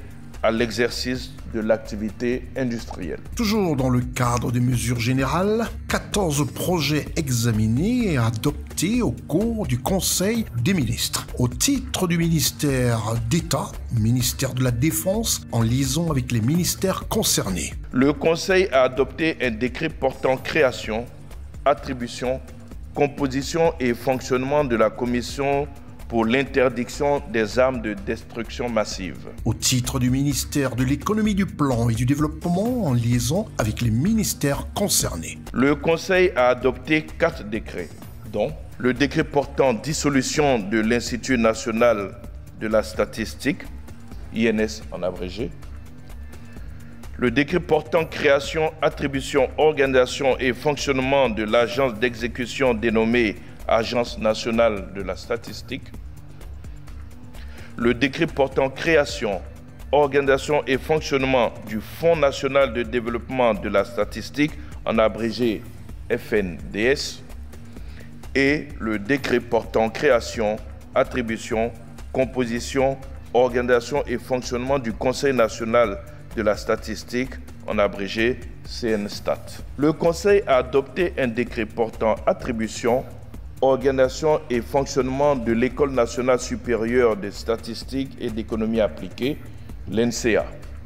à l'exercice de l'activité industrielle. Toujours dans le cadre des mesures générales, 14 projets examinés et adoptés au cours du Conseil des ministres. Au titre du ministère d'État, ministère de la Défense, en liaison avec les ministères concernés. Le Conseil a adopté un décret portant création, attribution, composition et fonctionnement de la Commission pour l'interdiction des armes de destruction massive. Au titre du ministère de l'Économie, du Plan et du Développement, en liaison avec les ministères concernés. Le Conseil a adopté 4 décrets, dont le décret portant dissolution de l'Institut national de la statistique, INS en abrégé, le décret portant création, attribution, organisation et fonctionnement de l'agence d'exécution dénommée Agence nationale de la statistique, le décret portant création, organisation et fonctionnement du Fonds national de développement de la statistique, en abrégé FNDS, et le décret portant création, attribution, composition, organisation et fonctionnement du Conseil national de la statistique, en abrégé CNStat. Le Conseil a adopté un décret portant attribution, organisation et fonctionnement de l'École nationale supérieure des statistiques et d'économie appliquée, l'ENSEA.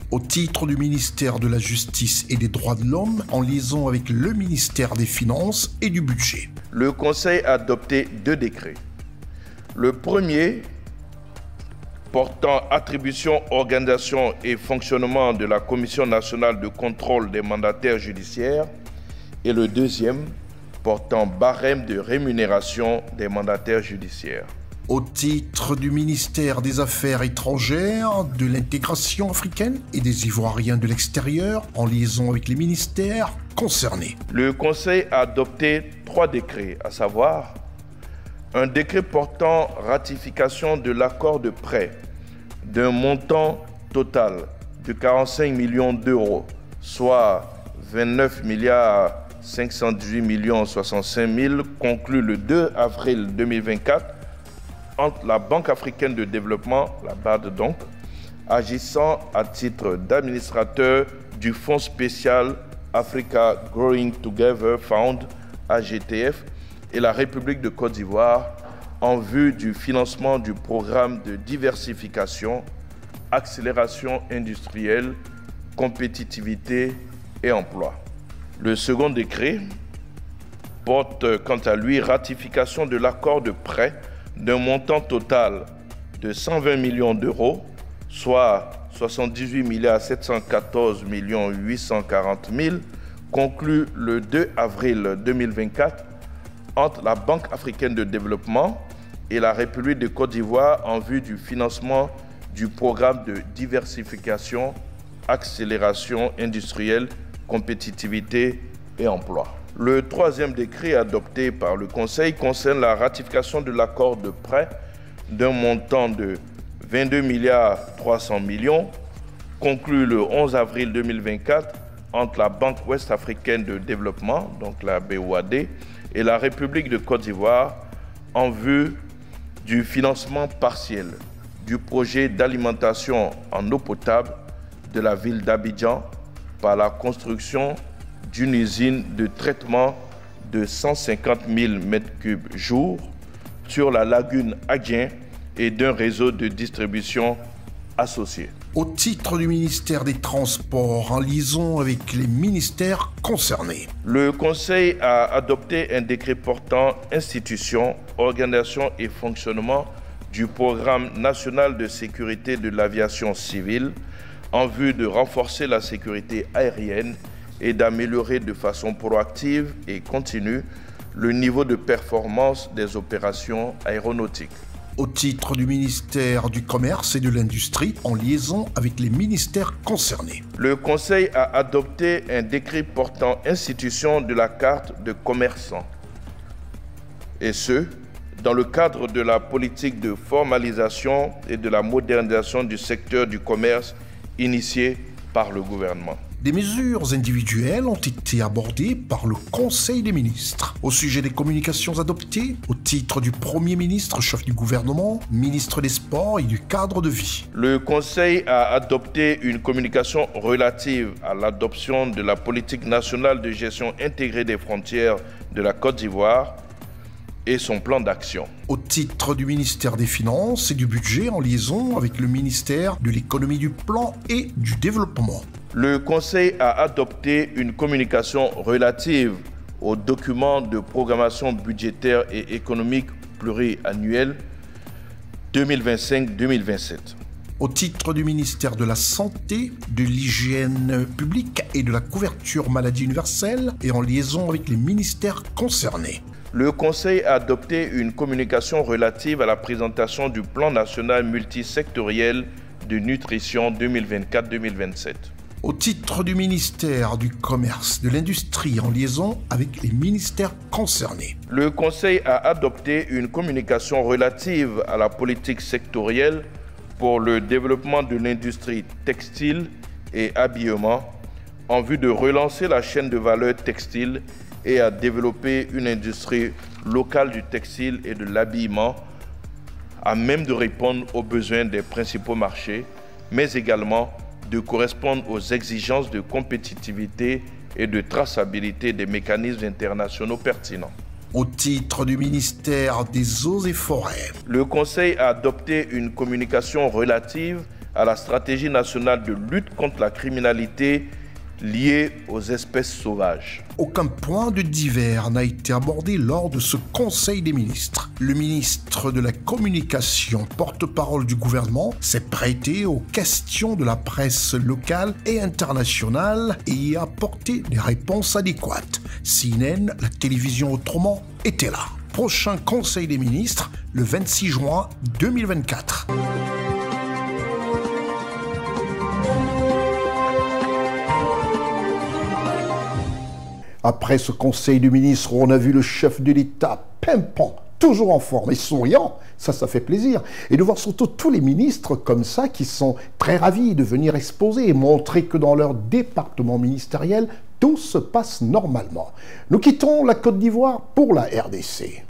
Au titre du ministère de la Justice et des Droits de l'Homme, en liaison avec le ministère des Finances et du Budget. Le Conseil a adopté 2 décrets. Le premier, portant attribution, organisation et fonctionnement de la Commission nationale de contrôle des mandataires judiciaires, et le deuxième, portant barème de rémunération des mandataires judiciaires. Au titre du ministère des Affaires étrangères, de l'intégration africaine et des Ivoiriens de l'extérieur, en liaison avec les ministères concernés. Le Conseil a adopté 3 décrets, à savoir un décret portant ratification de l'accord de prêt d'un montant total de 45 millions d'euros, soit 29 milliards 518 65 000, conclu le 2 avril 2024 entre la Banque africaine de développement, la BAD donc, agissant à titre d'administrateur du Fonds spécial Africa Growing Together Fund, AGTF, et la République de Côte d'Ivoire en vue du financement du programme de diversification, accélération industrielle, compétitivité et emploi. Le second décret porte quant à lui ratification de l'accord de prêt d'un montant total de 120 millions d'euros, soit 78 714 840 000, conclu le 2 avril 2024 entre la Banque africaine de développement et la République de Côte d'Ivoire en vue du financement du programme de diversification, accélération industrielle, compétitivité et emploi. Le troisième décret adopté par le Conseil concerne la ratification de l'accord de prêt d'un montant de 22 300 millions, conclu le 11 avril 2024 entre la Banque ouest-africaine de développement, donc la BOAD, et la République de Côte d'Ivoire en vue du financement partiel du projet d'alimentation en eau potable de la ville d'Abidjan par la construction d'une usine de traitement de 150 000 m3 jour sur la lagune Adjien et d'un réseau de distribution associé. Au titre du ministère des Transports, en liaison avec les ministères concernés. Le Conseil a adopté un décret portant institution, organisation et fonctionnement du programme national de sécurité de l'aviation civile en vue de renforcer la sécurité aérienne et d'améliorer de façon proactive et continue le niveau de performance des opérations aéronautiques. au titre du ministère du Commerce et de l'Industrie, en liaison avec les ministères concernés. Le Conseil a adopté un décret portant institution de la carte de commerçant, et ce, dans le cadre de la politique de formalisation et de la modernisation du secteur du commerce initiée par le gouvernement. Des mesures individuelles ont été abordées par le Conseil des ministres. Au sujet des communications adoptées, au titre du Premier ministre, chef du gouvernement, ministre des Sports et du cadre de vie. Le Conseil a adopté une communication relative à l'adoption de la politique nationale de gestion intégrée des frontières de la Côte d'Ivoire et son plan d'action. Au titre du ministère des Finances et du Budget, en liaison avec le ministère de l'Économie, du Plan et du Développement. Le Conseil a adopté une communication relative au document de programmation budgétaire et économique pluriannuel 2025-2027. Au titre du ministère de la Santé, de l'Hygiène publique et de la couverture maladie universelle et en liaison avec les ministères concernés. Le Conseil a adopté une communication relative à la présentation du plan national multisectoriel de nutrition 2024-2027. Au titre du ministère du Commerce, de l'Industrie, en liaison avec les ministères concernés. Le Conseil a adopté une communication relative à la politique sectorielle pour le développement de l'industrie textile et habillement en vue de relancer la chaîne de valeur textile et à développer une industrie locale du textile et de l'habillement à même de répondre aux besoins des principaux marchés, mais également de correspondre aux exigences de compétitivité et de traçabilité des mécanismes internationaux pertinents. Au titre du ministère des Eaux et Forêts, le Conseil a adopté une communication relative à la stratégie nationale de lutte contre la criminalité liée aux espèces sauvages. Aucun point de divers n'a été abordé lors de ce Conseil des ministres. Le ministre de la Communication, porte-parole du gouvernement, s'est prêté aux questions de la presse locale et internationale et y a apporté des réponses adéquates. CNN, la télévision autrement, était là. Prochain Conseil des ministres, le 26 juin 2024. Après ce Conseil des ministres, on a vu le chef de l'État pimpant, toujours en forme et souriant, ça fait plaisir. Et de voir surtout tous les ministres comme ça qui sont très ravis de venir exposer et montrer que dans leur département ministériel, tout se passe normalement. Nous quittons la Côte d'Ivoire pour la RDC.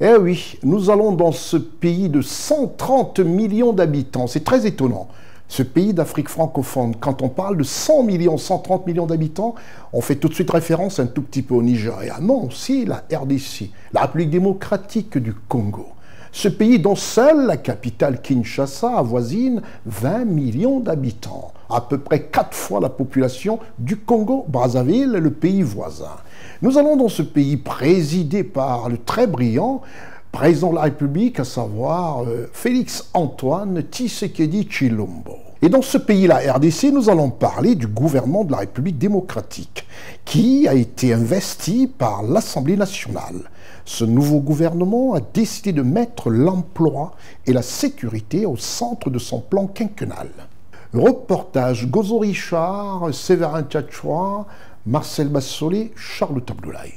Eh oui, nous allons dans ce pays de 130 millions d'habitants, c'est très étonnant. Ce pays d'Afrique francophone, quand on parle de 100 millions, 130 millions d'habitants, on fait tout de suite référence un tout petit peu au Nigeria. Non, aussi la RDC, la République démocratique du Congo. Ce pays dont seule la capitale Kinshasa avoisine 20 millions d'habitants, à peu près 4 fois la population du Congo-Brazzaville, le pays voisin. Nous allons dans ce pays présidé par le très brillant président de la République, à savoir Félix Antoine Tshisekedi Tshilombo. Et dans ce pays, la RDC, nous allons parler du gouvernement de la République démocratique, qui a été investi par l'Assemblée nationale. Ce nouveau gouvernement a décidé de mettre l'emploi et la sécurité au centre de son plan quinquennal. Reportage Gozo Richard, Séverin Tchatchoua, Marcel Bassolé, Charles Abdoulaye.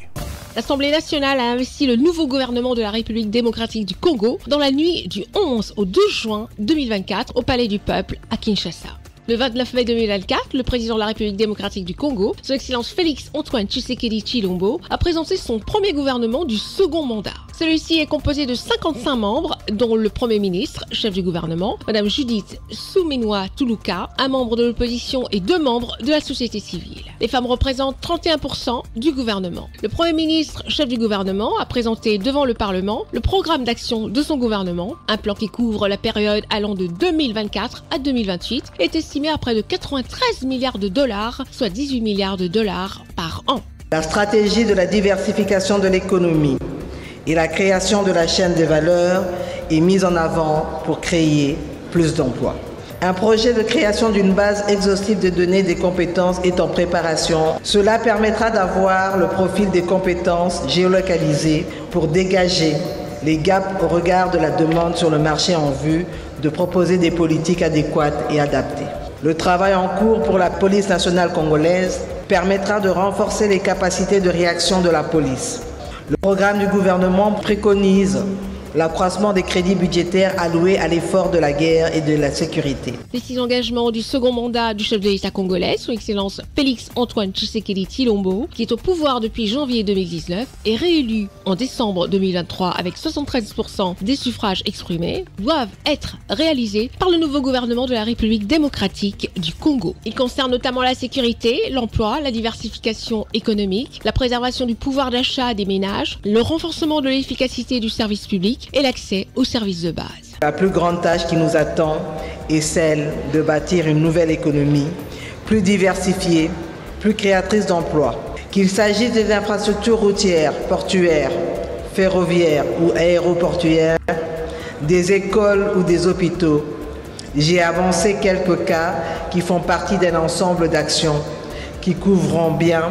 L'Assemblée nationale a investi le nouveau gouvernement de la République démocratique du Congo dans la nuit du 11 au 12 juin 2024 au Palais du Peuple à Kinshasa. Le 29 mai 2024, le président de la République démocratique du Congo, son Excellence Félix Antoine Tshisekedi Tshilombo, a présenté son premier gouvernement du second mandat. Celui-ci est composé de 55 membres, dont le Premier ministre, chef du gouvernement, Madame Judith Suminwa Tuluka, un membre de l'opposition et 2 membres de la société civile. Les femmes représentent 31% du gouvernement. Le Premier ministre, chef du gouvernement, a présenté devant le Parlement le programme d'action de son gouvernement, un plan qui couvre la période allant de 2024 à 2028, est estimé à près de 93 milliards de dollars, soit 18 milliards de dollars par an. La stratégie de la diversification de l'économie et la création de la chaîne de valeur est mise en avant pour créer plus d'emplois. Un projet de création d'une base exhaustive de données des compétences est en préparation. Cela permettra d'avoir le profil des compétences géolocalisées pour dégager les gaps au regard de la demande sur le marché en vue de proposer des politiques adéquates et adaptées. Le travail en cours pour la police nationale congolaise permettra de renforcer les capacités de réaction de la police. Le programme du gouvernement préconise l'accroissement des crédits budgétaires alloués à l'effort de la guerre et de la sécurité. Les 6 engagements du second mandat du chef de l'État congolais, son Excellence Félix Antoine Tshisekedi Tshilombo, qui est au pouvoir depuis janvier 2019 et réélu en décembre 2023 avec 73% des suffrages exprimés, doivent être réalisés par le nouveau gouvernement de la République démocratique du Congo. Ils concernent notamment la sécurité, l'emploi, la diversification économique, la préservation du pouvoir d'achat des ménages, le renforcement de l'efficacité du service public et l'accès aux services de base. La plus grande tâche qui nous attend est celle de bâtir une nouvelle économie, plus diversifiée, plus créatrice d'emplois. Qu'il s'agisse des infrastructures routières, portuaires, ferroviaires ou aéroportuaires, des écoles ou des hôpitaux, j'ai avancé quelques cas qui font partie d'un ensemble d'actions qui couvront bien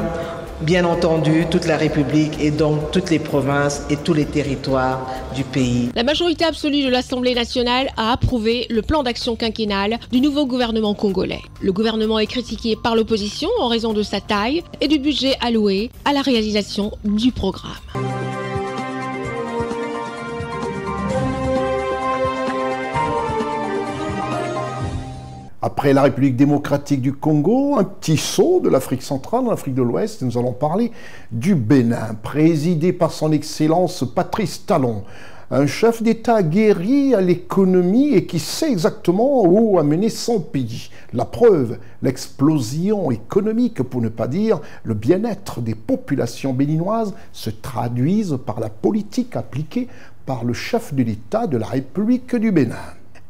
entendu, toute la République et donc toutes les provinces et tous les territoires du pays. La majorité absolue de l'Assemblée nationale a approuvé le plan d'action quinquennal du nouveau gouvernement congolais. Le gouvernement est critiqué par l'opposition en raison de sa taille et du budget alloué à la réalisation du programme. Après la République démocratique du Congo, un petit saut de l'Afrique centrale, de l'Afrique de l'Ouest, nous allons parler du Bénin, présidé par son Excellence Patrice Talon, un chef d'État aguerri à l'économie et qui sait exactement où amener son pays. La preuve, l'explosion économique, pour ne pas dire le bien-être des populations béninoises, se traduisent par la politique appliquée par le chef de l'État de la République du Bénin.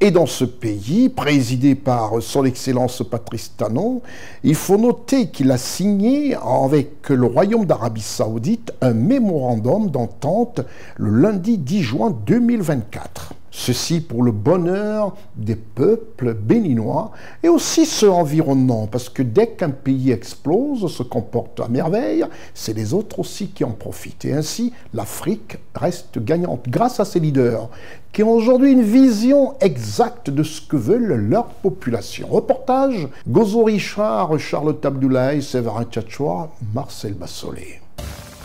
Et dans ce pays, présidé par son Excellence Patrice Talon, il faut noter qu'il a signé avec le Royaume d'Arabie Saoudite un mémorandum d'entente le lundi 10 juin 2024. Ceci pour le bonheur des peuples béninois et aussi ceux environnants, parce que dès qu'un pays explose, se comporte à merveille, c'est les autres aussi qui en profitent. Et ainsi, l'Afrique reste gagnante grâce à ses leaders qui ont aujourd'hui une vision exacte de ce que veulent leur population. Reportage, Gozo Richard, Charlotte Abdoulaye, Séverin Tchatchoua, Marcel Bassolé.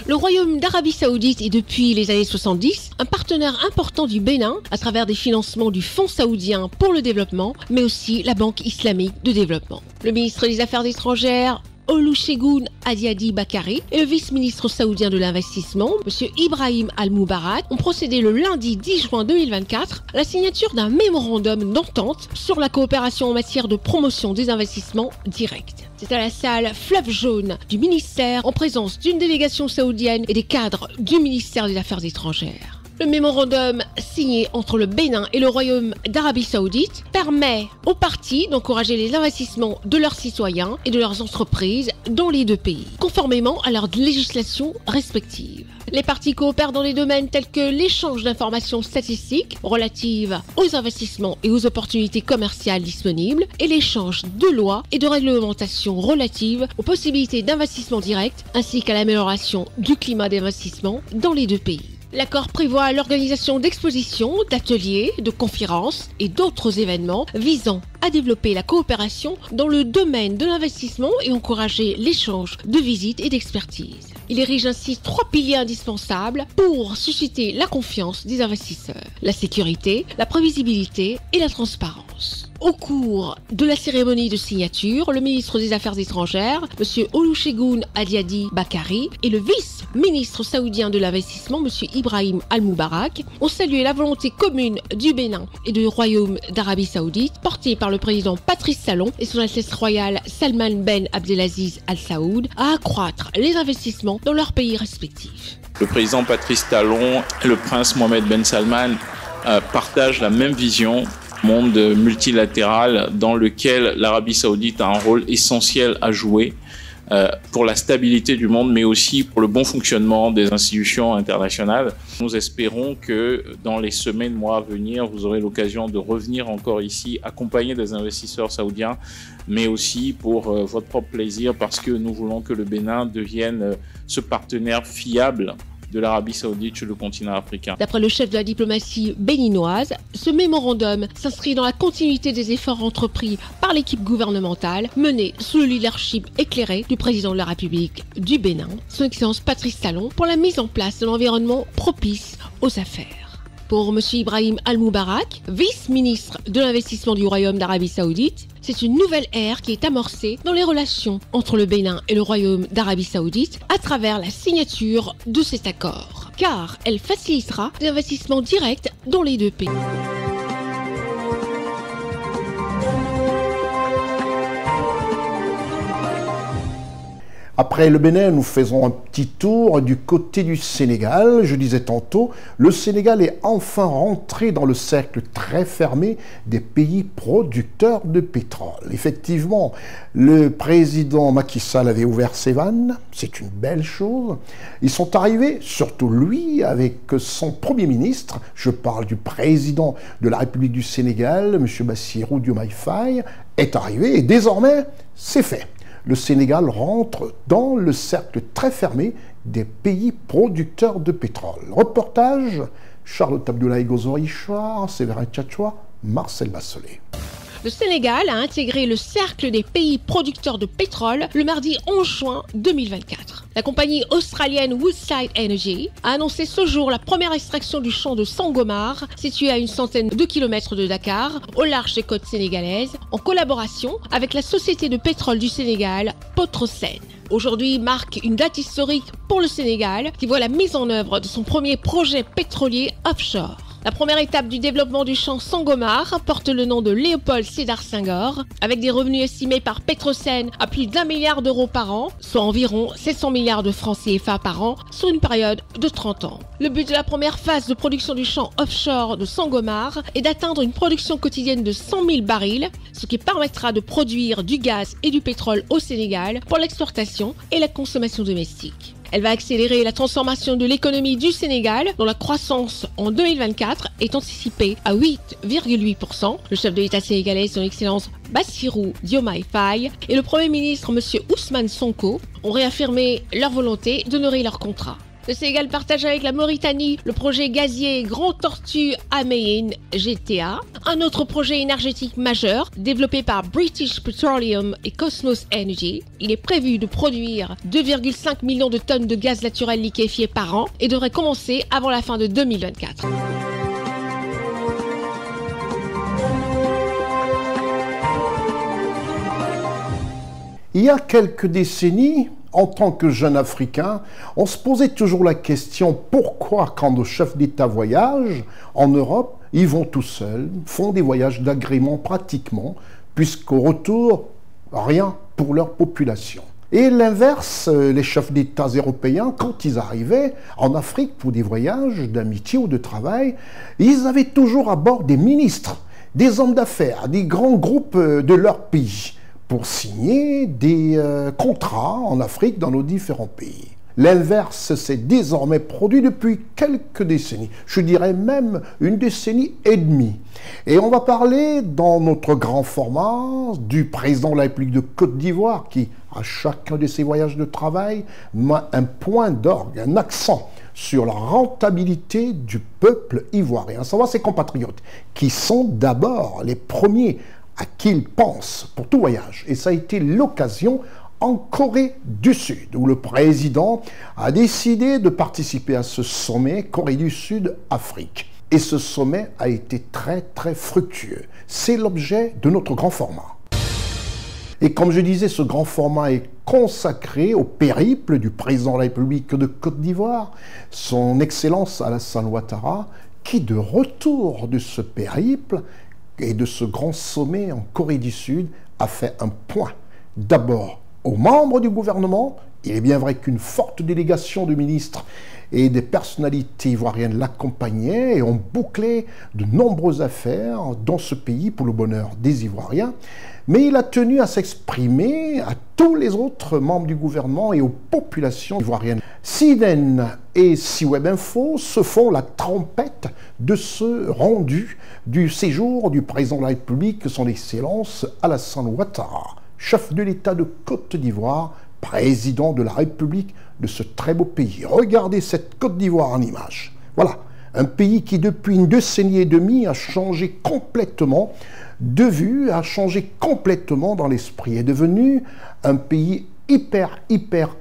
Le Royaume d'Arabie Saoudite est depuis les années 70 un partenaire important du Bénin à travers des financements du Fonds saoudien pour le développement, mais aussi la Banque islamique de développement. Le ministre des Affaires étrangères Olusegun Adiadi Bakari et le vice-ministre saoudien de l'investissement, M. Ibrahim Al-Moubarak, ont procédé le lundi 10 juin 2024 à la signature d'un mémorandum d'entente sur la coopération en matière de promotion des investissements directs. C'est à la salle Fleuve Jaune du ministère en présence d'une délégation saoudienne et des cadres du ministère des Affaires étrangères. Le mémorandum signé entre le Bénin et le Royaume d'Arabie Saoudite permet aux parties d'encourager les investissements de leurs citoyens et de leurs entreprises dans les deux pays, conformément à leurs législations respectives. Les parties coopèrent dans des domaines tels que l'échange d'informations statistiques relatives aux investissements et aux opportunités commerciales disponibles et l'échange de lois et de réglementations relatives aux possibilités d'investissement direct ainsi qu'à l'amélioration du climat d'investissement dans les deux pays. L'accord prévoit l'organisation d'expositions, d'ateliers, de conférences et d'autres événements visant à développer la coopération dans le domaine de l'investissement et encourager l'échange de visites et d'expertise. Il érige ainsi 3 piliers indispensables pour susciter la confiance des investisseurs: la sécurité, la prévisibilité et la transparence. Au cours de la cérémonie de signature, le ministre des Affaires étrangères, M. Olusegun Adiadi Bakari, et le vice-ministre saoudien de l'investissement, M. Ibrahim Al-Moubarak, ont salué la volonté commune du Bénin et du Royaume d'Arabie Saoudite, portée par le président Patrice Talon et son Altesse royale Salman Ben Abdelaziz Al Saoud, à accroître les investissements dans leurs pays respectifs. Le président Patrice Talon et le prince Mohamed Ben Salman partagent la même vision, monde multilatéral dans lequel l'Arabie Saoudite a un rôle essentiel à jouer pour la stabilité du monde, mais aussi pour le bon fonctionnement des institutions internationales. Nous espérons que dans les semaines, mois à venir, vous aurez l'occasion de revenir encore ici, accompagner des investisseurs saoudiens, mais aussi pour votre propre plaisir, parce que nous voulons que le Bénin devienne ce partenaire fiable de l'Arabie Saoudite sur le continent africain. D'après le chef de la diplomatie béninoise, ce mémorandum s'inscrit dans la continuité des efforts entrepris par l'équipe gouvernementale menée sous le leadership éclairé du président de la République du Bénin, son Excellence Patrice Talon, pour la mise en place de l'environnement propice aux affaires. Pour M. Ibrahim Al-Moubarak, vice-ministre de l'investissement du Royaume d'Arabie Saoudite, c'est une nouvelle ère qui est amorcée dans les relations entre le Bénin et le Royaume d'Arabie Saoudite à travers la signature de cet accord, car elle facilitera des investissements directs dans les deux pays. Après le Bénin, nous faisons un petit tour du côté du Sénégal. Je disais tantôt, le Sénégal est enfin rentré dans le cercle très fermé des pays producteurs de pétrole. Effectivement, le président Macky Sall avait ouvert ses vannes, c'est une belle chose. Ils sont arrivés, surtout lui, avec son Premier ministre, je parle du président de la République du Sénégal, M. Bassirou Diomaye Faye, est arrivé et désormais, c'est fait. Le Sénégal rentre dans le cercle très fermé des pays producteurs de pétrole. Reportage, Charlotte Abdoulaye Gozori-Chouard, Séverin Tchatchoua, Marcel Basselet. Le Sénégal a intégré le cercle des pays producteurs de pétrole le mardi 11 juin 2024. La compagnie australienne Woodside Energy a annoncé ce jour la première extraction du champ de Sangomar, situé à une centaine de kilomètres de Dakar, au large des côtes sénégalaises, en collaboration avec la société de pétrole du Sénégal, Petrosen. Aujourd'hui marque une date historique pour le Sénégal qui voit la mise en œuvre de son premier projet pétrolier offshore. La première étape du développement du champ Sangomar porte le nom de Léopold Sédar Senghor, avec des revenus estimés par Petrosen à plus d'1 milliard d'euros par an, soit environ 700 milliards de francs CFA par an, sur une période de 30 ans. Le but de la première phase de production du champ offshore de Sangomar est d'atteindre une production quotidienne de 100 000 barils, ce qui permettra de produire du gaz et du pétrole au Sénégal pour l'exportation et la consommation domestique. Elle va accélérer la transformation de l'économie du Sénégal, dont la croissance en 2024 est anticipée à 8,8%. Le chef de l'État sénégalais, son Excellence Bassirou Diomaye Faye, et le Premier ministre M. Ousmane Sonko ont réaffirmé leur volonté d'honorer leur contrat. Le Sénégal partage avec la Mauritanie le projet gazier Grand Tortue Améine GTA, un autre projet énergétique majeur développé par British Petroleum et Cosmos Energy. Il est prévu de produire 2,5 millions de tonnes de gaz naturel liquéfié par an et devrait commencer avant la fin de 2024. Il y a quelques décennies, en tant que jeune Africain, on se posait toujours la question pourquoi, quand nos chefs d'État voyagent en Europe, ils vont tout seuls, font des voyages d'agrément pratiquement, puisqu'au retour, rien pour leur population. Et l'inverse, les chefs d'État européens, quand ils arrivaient en Afrique pour des voyages d'amitié ou de travail, ils avaient toujours à bord des ministres, des hommes d'affaires, des grands groupes de leur pays, pour signer des contrats en Afrique dans nos différents pays. L'inverse s'est désormais produit depuis quelques décennies, je dirais même une décennie et demie. Et on va parler dans notre grand format du président de la République de Côte d'Ivoire qui, à chacun de ses voyages de travail, met un point d'orgue, un accent sur la rentabilité du peuple ivoirien, à savoir ses compatriotes, qui sont d'abord les premiers à qui il pense pour tout voyage. Et ça a été l'occasion en Corée du Sud, où le président a décidé de participer à ce sommet Corée du Sud-Afrique. Et ce sommet a été très fructueux. C'est l'objet de notre grand format. Et comme je disais, ce grand format est consacré au périple du président de la République de Côte d'Ivoire, son Excellence Alassane Ouattara, qui de retour de ce périple et de ce grand sommet en Corée du Sud a fait un point. D'abord aux membres du gouvernement Il est bien vrai qu'une forte délégation de ministres et des personnalités ivoiriennes l'accompagnaient et ont bouclé de nombreuses affaires dans ce pays pour le bonheur des Ivoiriens. Mais il a tenu à s'exprimer à tous les autres membres du gouvernement et aux populations ivoiriennes. CNN et CWeb Info se font la trompette de ce rendu du séjour du président de la République, son Excellence Alassane Ouattara, chef de l'État de Côte d'Ivoire, président de la République de ce très beau pays. Regardez cette Côte d'Ivoire en image. Voilà, un pays qui depuis une décennie et demie a changé complètement de vue, a changé complètement dans l'esprit, est devenu un pays hyper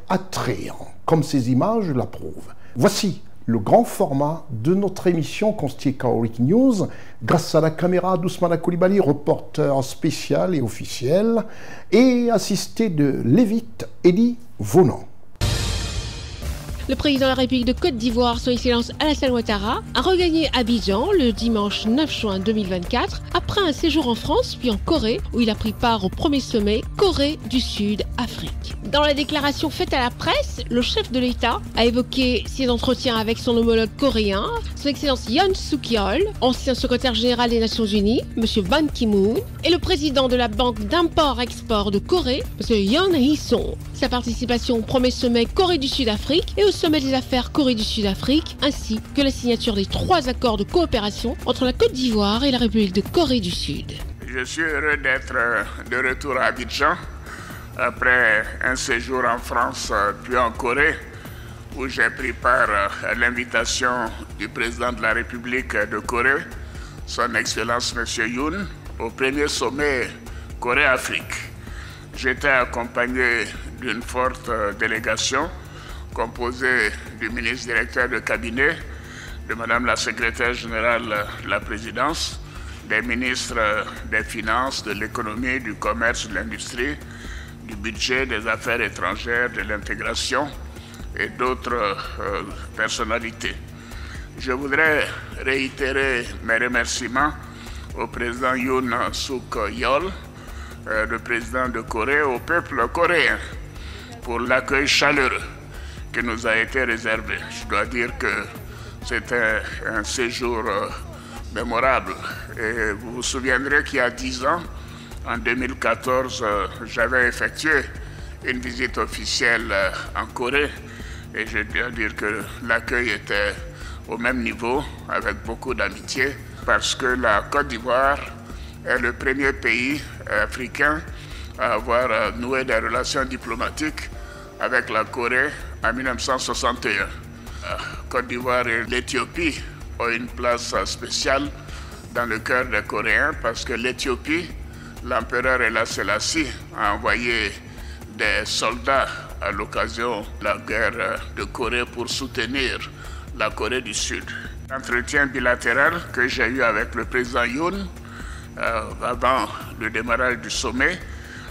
attrayant, comme ces images l'approuvent. Voici le grand format de notre émission constituée Kaorik News, grâce à la caméra d'Ousmane Koulibaly, reporter spécial et officiel, et assisté de Lévite Elie Vonan. Le président de la République de Côte d'Ivoire, son Excellence Alassane Ouattara, a regagné Abidjan le dimanche 9 juin 2024 après un séjour en France puis en Corée où il a pris part au premier sommet Corée du Sud-Afrique. Dans la déclaration faite à la presse, le chef de l'État a évoqué ses entretiens avec son homologue coréen, son Excellence Yoon Suk-yeol, ancien secrétaire général des Nations Unies, M. Ban Ki-moon, et le président de la Banque d'import-export de Corée, M. Yoon Hee-sung. Sa participation au premier sommet Corée du Sud-Afrique et au sommet des affaires Corée du Sud-Afrique, ainsi que la signature des 3 accords de coopération entre la Côte d'Ivoire et la République de Corée du Sud. Je suis heureux d'être de retour à Abidjan après un séjour en France puis en Corée où j'ai pris part à l'invitation du président de la République de Corée, son Excellence M. Yoon, au premier sommet Corée-Afrique. J'étais accompagné d'une forte délégation composée du ministre directeur de cabinet, de Madame la secrétaire générale de la présidence, des ministres des Finances, de l'économie, du commerce, de l'industrie, du budget, des affaires étrangères, de l'intégration et d'autres personnalités. Je voudrais réitérer mes remerciements au président Yoon Suk-yeol, le président de Corée, au peuple coréen pour l'accueil chaleureux qui nous a été réservé. Je dois dire que c'était un séjour mémorable. Et vous vous souviendrez qu'il y a 10 ans, en 2014, j'avais effectué une visite officielle en Corée et je dois dire que l'accueil était au même niveau, avec beaucoup d'amitié, parce que la Côte d'Ivoire est le premier pays africain à avoir noué des relations diplomatiques avec la Corée en 1961. La Côte d'Ivoire et l'Éthiopie ont une place spéciale dans le cœur des Coréens parce que l'Éthiopie, l'empereur Haile Selassie a envoyé des soldats à l'occasion de la guerre de Corée pour soutenir la Corée du Sud. L'entretien bilatéral que j'ai eu avec le président Yoon avant le démarrage du sommet,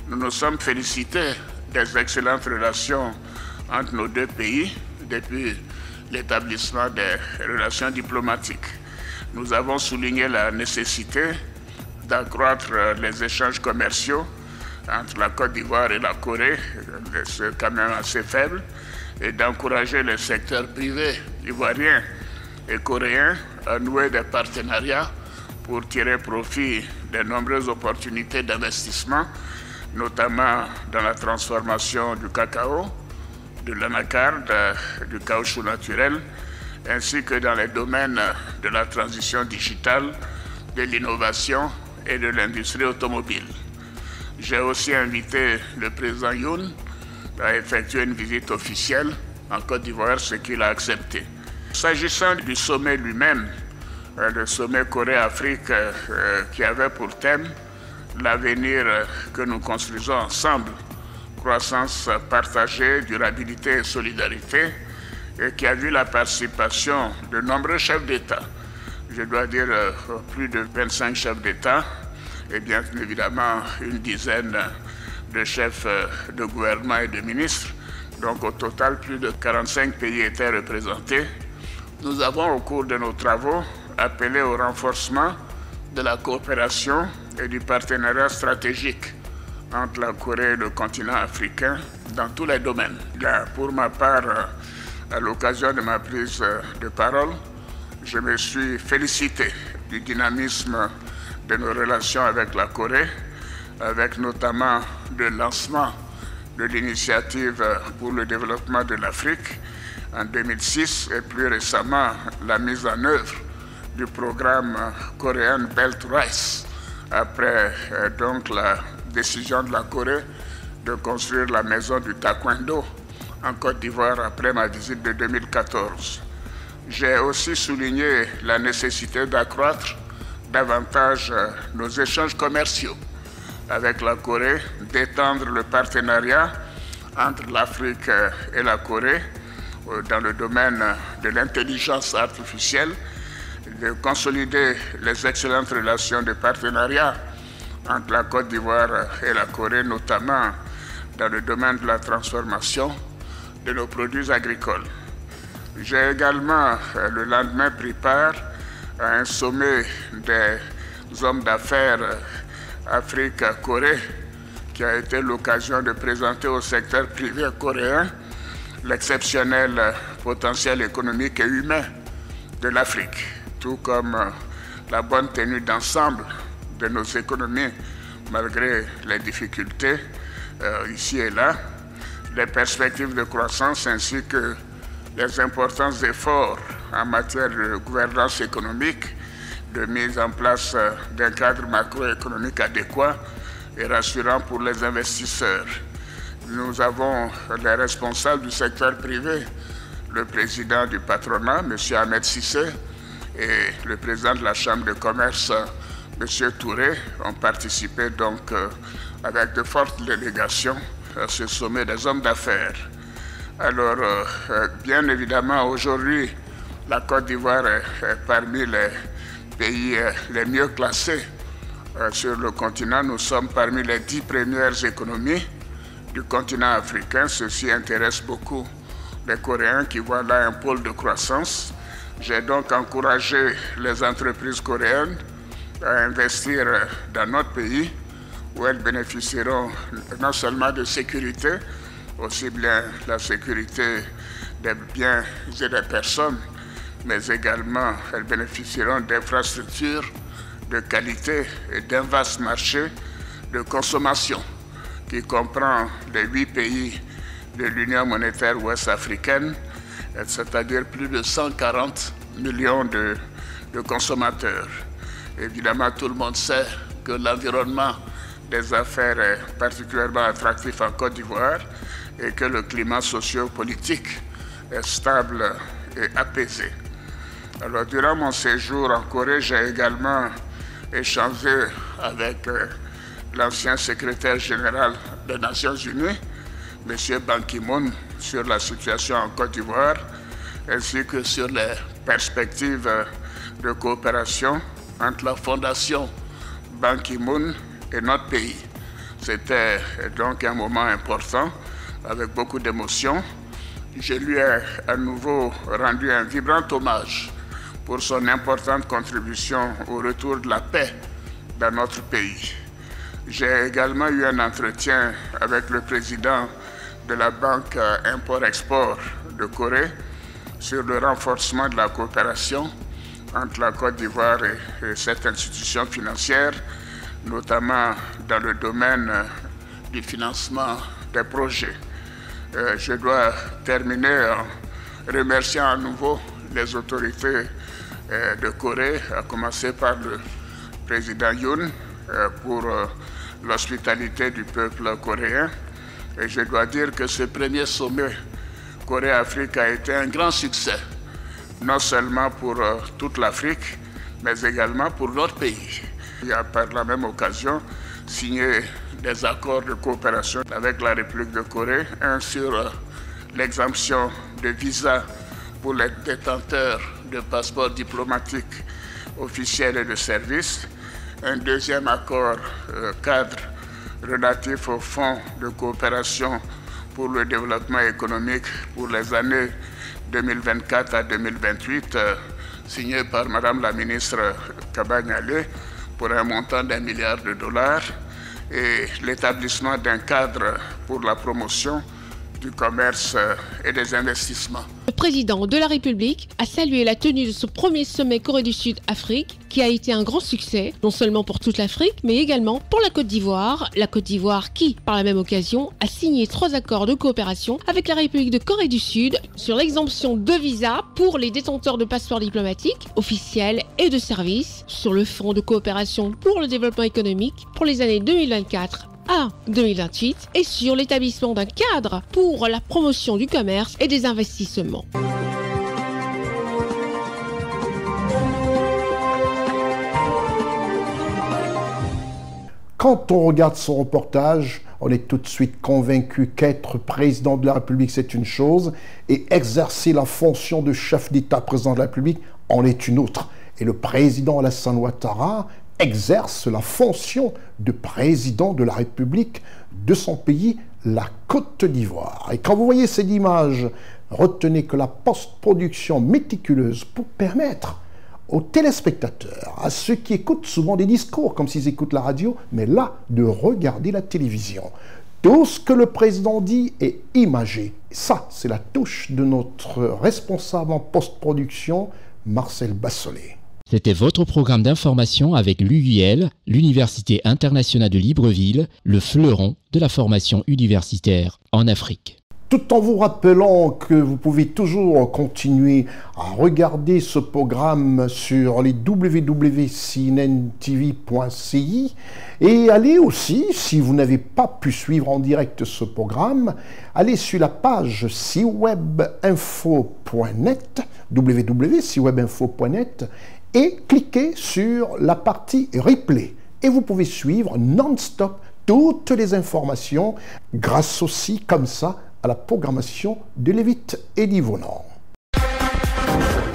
nous nous sommes félicités des excellentes relations entre nos deux pays depuis l'établissement des relations diplomatiques. Nous avons souligné la nécessité d'accroître les échanges commerciaux entre la Côte d'Ivoire et la Corée, c'est quand même assez faible, et d'encourager le secteur privé ivoirien et coréen à nouer des partenariats pour tirer profit des nombreuses opportunités d'investissement, notamment dans la transformation du cacao, de l'anacarde, du caoutchouc naturel, ainsi que dans les domaines de la transition digitale, de l'innovation et de l'industrie automobile. J'ai aussi invité le président Yoon à effectuer une visite officielle en Côte d'Ivoire, ce qu'il a accepté. S'agissant du sommet lui-même, le sommet Corée-Afrique qui avait pour thème l'avenir que nous construisons ensemble, croissance partagée, durabilité et solidarité, et qui a vu la participation de nombreux chefs d'État. Je dois dire plus de 25 chefs d'État et bien évidemment une dizaine de chefs de gouvernement et de ministres. Donc au total, plus de 45 pays étaient représentés. Nous avons au cours de nos travaux appelé au renforcement de la coopération et du partenariat stratégique entre la Corée et le continent africain dans tous les domaines. Pour ma part, à l'occasion de ma prise de parole, je me suis félicité du dynamisme de nos relations avec la Corée, avec notamment le lancement de l'initiative pour le développement de l'Afrique en 2006 et plus récemment la mise en œuvre du programme coréen Belt Rice après donc la décision de la Corée de construire la maison du taekwondo en Côte d'Ivoire après ma visite de 2014. J'ai aussi souligné la nécessité d'accroître davantage nos échanges commerciaux avec la Corée, d'étendre le partenariat entre l'Afrique et la Corée dans le domaine de l'intelligence artificielle, de consolider les excellentes relations de partenariat entre la Côte d'Ivoire et la Corée, notamment dans le domaine de la transformation de nos produits agricoles. J'ai également, le lendemain, pris part à un sommet des hommes d'affaires Afrique-Corée qui a été l'occasion de présenter au secteur privé coréen l'exceptionnel potentiel économique et humain de l'Afrique, tout comme la bonne tenue d'ensemble de nos économies malgré les difficultés ici et là, les perspectives de croissance ainsi que les importants efforts en matière de gouvernance économique, de mise en place d'un cadre macroéconomique adéquat et rassurant pour les investisseurs. Nous avons les responsables du secteur privé, le président du patronat, M. Ahmed Cissé, et le président de la Chambre de commerce, M. Touré, ont participé donc avec de fortes délégations à ce sommet des hommes d'affaires. Alors, bien évidemment, aujourd'hui, la Côte d'Ivoire est parmi les pays les mieux classés sur le continent. Nous sommes parmi les 10 premières économies du continent africain. Ceci intéresse beaucoup les Coréens qui voient là un pôle de croissance. J'ai donc encouragé les entreprises coréennes à investir dans notre pays où elles bénéficieront non seulement de sécurité, aussi bien la sécurité des biens et des personnes, mais également elles bénéficieront d'infrastructures de qualité et d'un vaste marché de consommation qui comprend les 8 pays de l'Union monétaire ouest-africaine, c'est-à-dire plus de 140 millions de consommateurs. Évidemment, tout le monde sait que l'environnement des affaires est particulièrement attractif en Côte d'Ivoire et que le climat socio-politique est stable et apaisé. Alors, durant mon séjour en Corée, j'ai également échangé avec l'ancien secrétaire général des Nations Unies, M. Ban Ki-moon, sur la situation en Côte d'Ivoire, ainsi que sur les perspectives de coopération entre la Fondation Ban Ki-moon et notre pays. C'était donc un moment important, avec beaucoup d'émotion. Je lui ai à nouveau rendu un vibrant hommage pour son importante contribution au retour de la paix dans notre pays. J'ai également eu un entretien avec le président de la Banque Import-Export de Corée sur le renforcement de la coopération entre la Côte d'Ivoire et cette institution financière, notamment dans le domaine du financement des projets. Je dois terminer en remerciant à nouveau les autorités de Corée, à commencer par le président Yoon, pour l'hospitalité du peuple coréen. Et je dois dire que ce premier sommet Corée-Afrique a été un grand succès, non seulement pour toute l'Afrique, mais également pour notre pays. Il a par la même occasion signé des accords de coopération avec la République de Corée, un sur l'exemption de visa pour les détenteurs de passeports diplomatiques officiels et de service, un deuxième accord cadre relatif au Fonds de coopération pour le développement économique pour les années 2024 à 2028, signé par Madame la ministre Kaba Nyale pour un montant d'1 milliard de dollars, et l'établissement d'un cadre pour la promotion du commerce et des investissements. Le président de la République a salué la tenue de ce premier sommet Corée du Sud-Afrique qui a été un grand succès, non seulement pour toute l'Afrique, mais également pour la Côte d'Ivoire. La Côte d'Ivoire qui, par la même occasion, a signé 3 accords de coopération avec la République de Corée du Sud sur l'exemption de visa pour les détenteurs de passeports diplomatiques, officiels et de services, sur le Fonds de coopération pour le développement économique pour les années 2024 à 2028 et sur l'établissement d'un cadre pour la promotion du commerce et des investissements. Quand on regarde son reportage, on est tout de suite convaincu qu'être président de la République, c'est une chose, et exercer la fonction de chef d'État, président de la République, en est une autre. Et le président Alassane Ouattara exerce la fonction de président de la République de son pays, la Côte d'Ivoire. Et quand vous voyez ces images, retenez que la post-production méticuleuse pour permettre aux téléspectateurs, à ceux qui écoutent souvent des discours comme s'ils écoutent la radio, mais là, de regarder la télévision. Tout ce que le président dit est imagé. Ça, c'est la touche de notre responsable en post-production, Marcel Bassolet. C'était votre programme d'information avec l'UIL, l'Université internationale de Libreville, le fleuron de la formation universitaire en Afrique. Tout en vous rappelant que vous pouvez toujours continuer à regarder ce programme sur les www.cnntv.ci et allez aussi, si vous n'avez pas pu suivre en direct ce programme, allez sur la page siwebinfo.net, www.siwebinfo.net et cliquez sur la partie replay. Et vous pouvez suivre non-stop toutes les informations grâce aussi comme ça à la programmation de Lévite et d'Yvonan.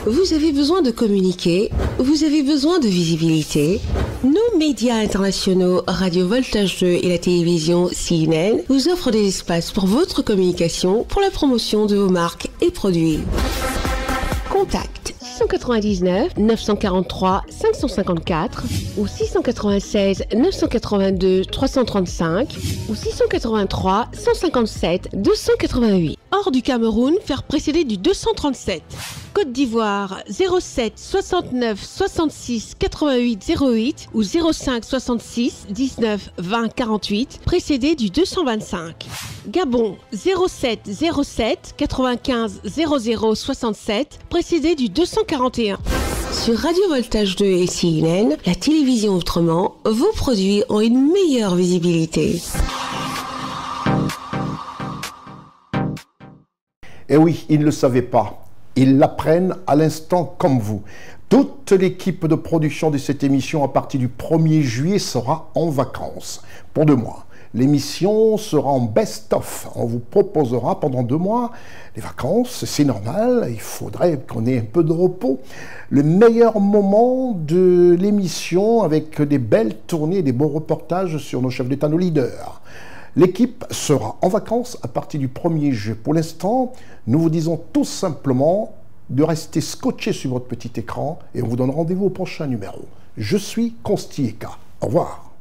Vous avez besoin de communiquer, vous avez besoin de visibilité. Nos médias internationaux, Radio Voltage 2 et la télévision CNN vous offrent des espaces pour votre communication, pour la promotion de vos marques et produits. Contact 699 943 554 ou 696 982 335 ou 683 157 288. Hors du Cameroun, faire précéder du 237. Côte d'Ivoire 07 69 66 88 08 ou 05 66 19 20 48 précédé du 225. Gabon 07 07 95 00 67 précédé du 241. Sur Radio Voltage 2 et CNN, la télévision autrement, vos produits ont une meilleure visibilité. Et oui, ils ne le savaient pas. Ils l'apprennent à l'instant comme vous. Toute l'équipe de production de cette émission à partir du 1er juillet sera en vacances pour 2 mois. L'émission sera en best-of. On vous proposera pendant 2 mois les vacances, c'est normal, il faudrait qu'on ait un peu de repos. Le meilleur moment de l'émission avec des belles tournées, des beaux reportages sur nos chefs d'État, nos leaders. L'équipe sera en vacances à partir du 1er juillet. Pour l'instant, nous vous disons tout simplement de rester scotché sur votre petit écran et on vous donne rendez-vous au prochain numéro. Je suis Constieka. Au revoir.